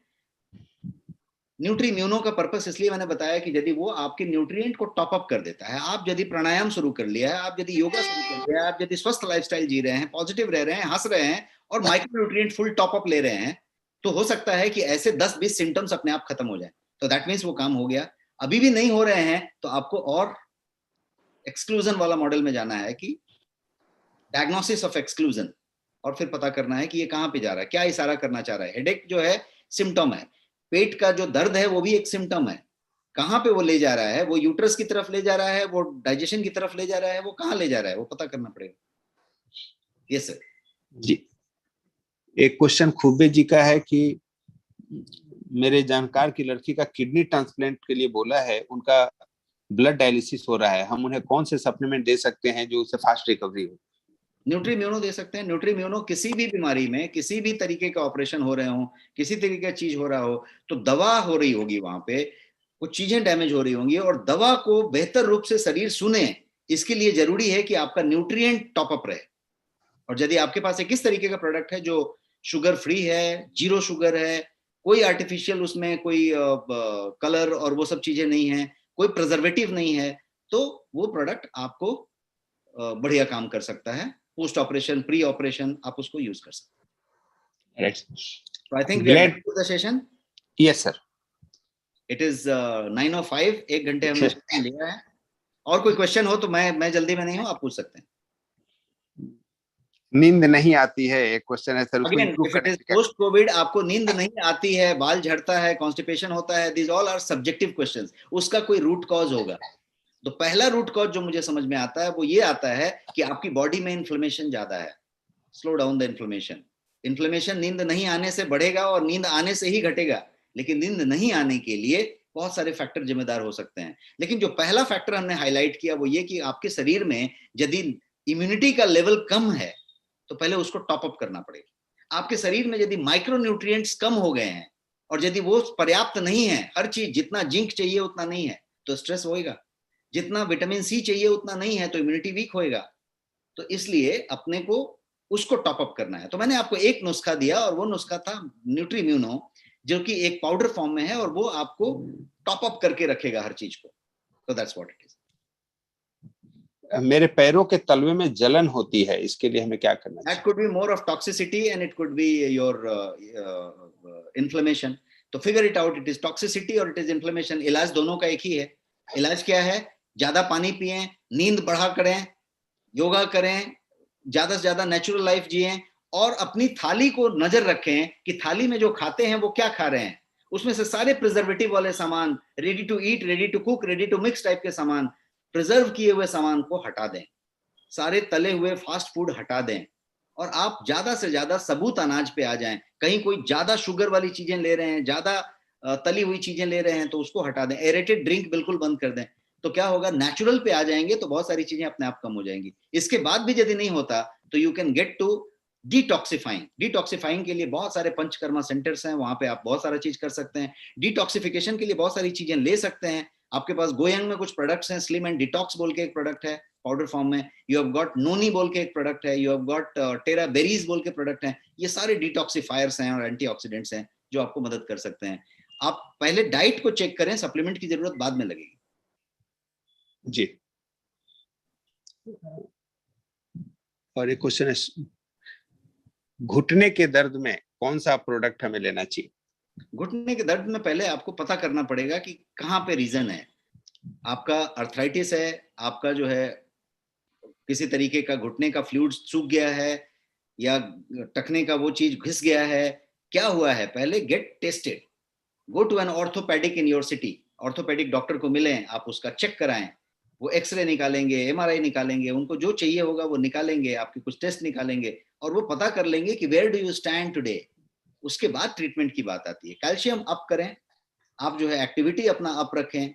न्यूट्रीम्यूनो का पर्पस इसलिए मैंने बताया कि यदि वो आपके न्यूट्रिएंट को टॉप अप कर देता है, आप यदि प्राणायाम शुरू कर लिया है, आप यदि योगा शुरू कर लिया है, आप यदि स्वस्थ लाइफस्टाइल जी रहे हैं, पॉजिटिव रह रहे हैं, हंस रहे हैं और micro nutrient full top up ले रहे हैं, तो हो सकता है कि ऐसे 10-20 सिम्टम्स अपने आप खत्म हो जाए। तो दैट मीन्स वो काम हो गया। अभी भी नहीं हो रहे हैं तो आपको और एक्सक्लूजन वाला मॉडल में जाना है कि डायग्नोसिस ऑफ एक्सक्लूजन, और फिर पता करना है कि ये कहां पे जा रहा है, क्या इशारा करना चाह रहा है। हेडेक जो है सिम्टम है, पेट का जो दर्द है वो भी एक सिम्टम है। कहां पे वो ले जा रहा है? वो यूट्रस की तरफ ले जा रहा है, वो डाइजेशन की तरफ ले जा रहा है, वो कहां ले जा रहा है, वो पता करना पड़ेगा। यस सर जी। एक क्वेश्चन खूबे जी का है कि मेरे जानकार की लड़की का किडनी ट्रांसप्लांट के लिए बोला है, उनका ब्लड डायलिसिस हो रहा है, हम उन्हें कौन से सप्लीमेंट दे सकते हैं जो उससे फास्ट रिकवरी हो? न्यूट्रीम्यूनो दे सकते हैं। न्यूट्रीम्यूनो किसी भी बीमारी में, किसी भी तरीके का ऑपरेशन हो रहे हो, किसी तरीके का चीज हो रहा हो, तो दवा हो रही होगी, वहां पे कुछ चीजें डैमेज हो रही होंगी, और दवा को बेहतर रूप से शरीर सुने, इसके लिए जरूरी है कि आपका न्यूट्रिएंट टॉप अप रहे। और यदि आपके पास एक इस तरीके का प्रोडक्ट है जो शुगर फ्री है, जीरो शुगर है, कोई आर्टिफिशियल उसमें कोई कलर और वो सब चीजें नहीं है, कोई प्रिजर्वेटिव नहीं है, तो वो प्रोडक्ट आपको बढ़िया काम कर सकता है। पोस्ट ऑपरेशन, प्री ऑपरेशन आप उसको यूज कर सकते हैं। So I think we are done with the session. Yes sir. It is 9:05, 1 घंटे हमने सेशन लिया है। और कोई क्वेश्चन हो तो मैं जल्दी में नहीं हूँ, आप पूछ सकते हैं। नींद नहीं आती है, एक क्वेश्चन है सर, उसको इंप्रूव करने के लिए। पोस्ट कोविड आपको नींद नहीं आती है, बाल झड़ता है, कॉन्स्टिपेशन होता है, these all are subjective questions, उसका कोई रूट कॉज होगा। तो पहला रूट कॉज जो मुझे समझ में आता है वो ये आता है कि आपकी बॉडी में इन्फ्लेमेशन ज्यादा है। Slow down the inflammation. Inflammation नींद नहीं आने से बढ़ेगा और नींद आने से ही घटेगा, लेकिन नींद नहीं आने के लिए बहुत सारे फैक्टर जिम्मेदार हो सकते हैं। लेकिन जो पहला फैक्टर हमने हाईलाइट किया वो ये कि आपके शरीर में यदि इम्यूनिटी का लेवल कम है तो पहले उसको टॉप अप करना पड़ेगा। आपके शरीर में यदि माइक्रो न्यूट्रिएंट्स कम हो गए हैं और यदि वो पर्याप्त नहीं है, हर चीज जितना जिंक चाहिए उतना नहीं है तो स्ट्रेस होएगा, जितना विटामिन सी चाहिए उतना नहीं है तो इम्यूनिटी वीक होएगा। तो इसलिए अपने को उसको टॉप अप करना है। तो मैंने आपको एक नुस्खा दिया और वो नुस्खा था न्यूट्रीम्यूनो, जो कि एक पाउडर फॉर्म में है और वो आपको टॉप अप करके रखेगा हर चीज को। तो दैट्स व्हाट इट इज। मेरे पैरों के तलवे में जलन होती है, इसके लिए हमें क्या करना चाहिए? That could be more of toxicity and it could be your inflammation. तो figure it out, it is toxicity or it is inflammation. इलाज दोनों का एक ही है। इलाज क्या है? ज्यादा पानी पिएं, नींद बढ़ा करें, योगा करें, ज्यादा से ज्यादा नेचुरल लाइफ जिएं और अपनी थाली को नजर रखें कि थाली में जो खाते हैं वो क्या खा रहे हैं। उसमें से सारे प्रिजर्वेटिव वाले सामान, ready to eat, ready to cook, ready to mix type के सामान, प्रिजर्व किए हुए सामान को हटा दें, सारे तले हुए फास्ट फूड हटा दें और आप ज्यादा से ज्यादा सबूत अनाज पे आ जाएं। कहीं कोई ज्यादा शुगर वाली चीजें ले रहे हैं, ज्यादा तली हुई चीजें ले रहे हैं तो उसको हटा दें। एरेटेड ड्रिंक बिल्कुल बंद कर दें। तो क्या होगा, नेचुरल पे आ जाएंगे तो बहुत सारी चीजें अपने आप कम हो जाएंगी। इसके बाद भी यदि नहीं होता तो you can get to detoxifying के लिए बहुत सारे पंचकर्मा सेंटर्स हैं, वहां पे आप बहुत सारा चीज कर सकते हैं। डिटॉक्सिफिकेशन के लिए बहुत सारी चीजें ले सकते हैं। आपके पास गोयंग में कुछ प्रोडक्ट्स हैं, स्लिम एंड डिटॉक्स बोल के एक प्रोडक्ट है पाउडर फॉर्म में, यू हैव गॉट नोनी बोल के एक प्रोडक्ट है, you have got terra berries बोल के प्रोडक्ट है। ये सारे डिटॉक्सिफायर्स हैं और एंटीऑक्सीडेंट्स हैं जो आपको मदद कर सकते हैं। आप पहले डाइट को चेक करें, सप्लीमेंट की जरूरत बाद में लगेगी। जी। और एक क्वेश्चन है, घुटने के दर्द में कौन सा प्रोडक्ट हमें लेना चाहिए? घुटने के दर्द में पहले आपको पता करना पड़ेगा कि कहाँ पे रीजन है। आपका अर्थराइटिस है, आपका जो है किसी तरीके का घुटने का फ्लूइड सूख गया है, या टखने का वो चीज घिस गया है, क्या हुआ है, पहले get tested. Go to an orthopedic in your city, orthopedic doctor को मिलें, आप उसका चेक कराएं, वो एक्सरे निकालेंगे, एमआरआई निकालेंगे, उनको जो चाहिए होगा वो निकालेंगे, आपके कुछ टेस्ट निकालेंगे और वो पता कर लेंगे कि where do you stand today. उसके बाद ट्रीटमेंट की बात आती है। कैल्शियम अप करें, आप जो है एक्टिविटी अपना अप रखें,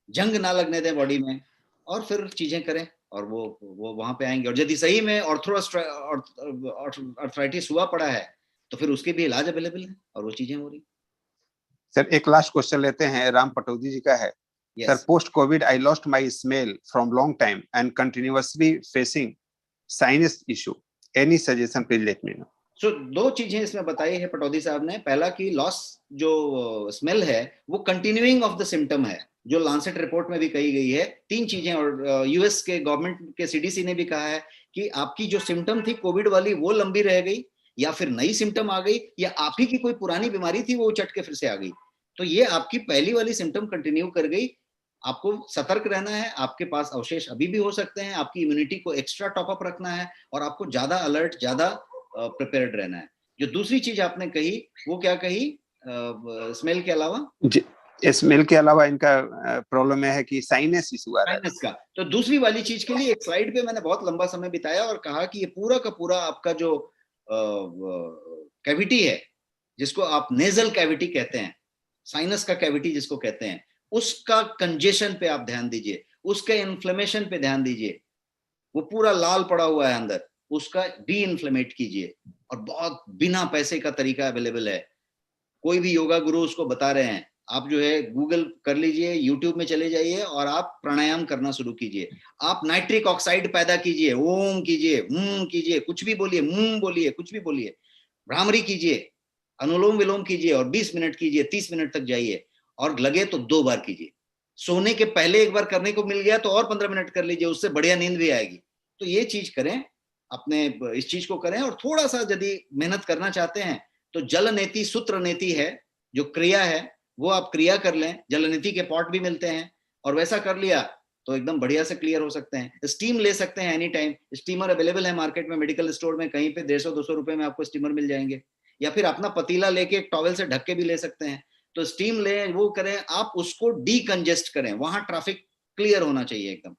जंग ना लगने दें बॉडी में, और फिर चीजें करें और वो वहां पे आएंगे। और यदि सही में अर्थराइटिस हुआ पड़ा है तो फिर उसके भी इलाज अवेलेबल है और वो चीजें हो रही। सर एक लास्ट क्वेश्चन लेते हैं, राम पटौदी जी का है। Sir, post covid I lost my smell from long time and continuously facing sinus issue, any suggestion please let me know. So दो चीजें इसमें बताई है पटौदी साहब ने। पहला कि लॉस जो स्मेल है वो कंटिन्यूइंग ऑफ द सिम्टम है, जो लांसेट रिपोर्ट में भी कही गई है। तीन चीजें, और यूएस के गवर्नमेंट के सीडीसी ने भी कहा है कि आपकी जो सिम्टम थी कोविड वाली वो लंबी रह गई, या फिर नई सिम्टम आ गई, या आप ही की कोई पुरानी बीमारी थी वो चट के फिर से आ गई। तो ये आपकी पहली वाली सिम्टम कंटिन्यू कर गई। आपको सतर्क रहना है, आपके पास अवशेष अभी भी हो सकते हैं, आपकी इम्यूनिटी को एक्स्ट्रा टॉप अप रखना है और आपको ज्यादा अलर्ट, ज्यादा प्रिपेयर्ड रहना है। जो दूसरी चीज आपने कही वो क्या कही, स्मेल के अलावा? जी, स्मेल के अलावा इनका प्रॉब्लम है कि साइनस इशू आ रहा है। साइनस का। तो दूसरी वाली चीज के लिए एक स्लाइड पे मैंने बहुत लंबा समय बिताया और कहा कि ये पूरा का पूरा आपका जो कैविटी है, जिसको आप नेजल कैविटी कहते हैं, साइनस का कैविटी जिसको कहते हैं, उसका कंजेशन पे आप ध्यान दीजिए, उसके इन्फ्लेमेशन पे ध्यान दीजिए। वो पूरा लाल पड़ा हुआ है अंदर, उसका डी इन्फ्लेमेट कीजिए। और बहुत बिना पैसे का तरीका अवेलेबल है, कोई भी योगा गुरु उसको बता रहे हैं। आप जो है गूगल कर लीजिए, यूट्यूब में चले जाइए और आप प्राणायाम करना शुरू कीजिए। आप नाइट्रिक ऑक्साइड पैदा कीजिए, ओम कीजिए, कीजिए, कुछ भी बोलिए, बोलिए, कुछ भी बोलिए, भ्रामरी कीजिए, अनुलोम विलोम कीजिए और 20 मिनट कीजिए, 30 मिनट तक जाइए, और लगे तो 2 बार कीजिए। सोने के पहले एक बार करने को मिल गया तो और 15 मिनट कर लीजिए, उससे बढ़िया नींद भी आएगी। तो ये चीज करें, अपने इस चीज को करें। और थोड़ा सा यदि मेहनत करना चाहते हैं तो जल नीति, सूत्र नीति है जो क्रिया है, वो आप क्रिया कर लें। जल नीति के पॉट भी मिलते हैं और वैसा कर लिया तो एकदम बढ़िया से क्लियर हो सकते हैं। स्टीम ले सकते हैं एनी टाइम, स्टीमर अवेलेबल है मार्केट में, मेडिकल स्टोर में, कहीं पे 150-200 रुपए में आपको स्टीमर मिल जाएंगे। या फिर अपना पतीला लेके एक टॉवेल से ढक के भी ले सकते हैं। तो स्टीम ले, वो करें, आप उसको डीकंजेस्ट करें, वहां ट्रैफिक क्लियर होना चाहिए एकदम।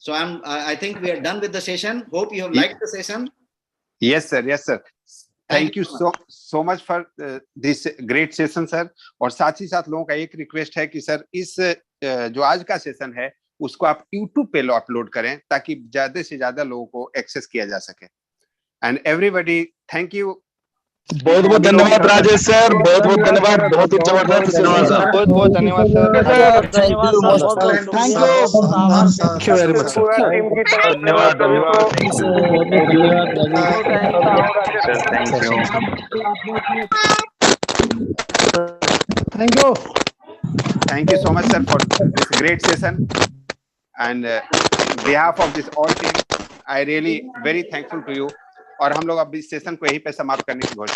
So I think we are done with the session. Hope you have liked the session. Yes sir, yes sir. Thank you so much for this great session sir. और साथ ही साथ लोगों का एक रिक्वेस्ट है कि सर इस जो आज का सेशन है उसको आप YouTube पे अपलोड करें ताकि ज्यादा से ज्यादा लोगों को एक्सेस किया जा सके। And everybody, thank you. बहुत बहुत धन्यवाद राजेश सर, बहुत बहुत धन्यवाद, बहुत ही जबरदस्त सेवा सर, बहुत बहुत धन्यवाद sir, thank you very much sir, धन्यवाद Thank you so much sir for this great session, and behalf of this all team I really very thankful to you। और हम लोग अब इस सेशन को यहीं पे समाप्त करने की घोषणा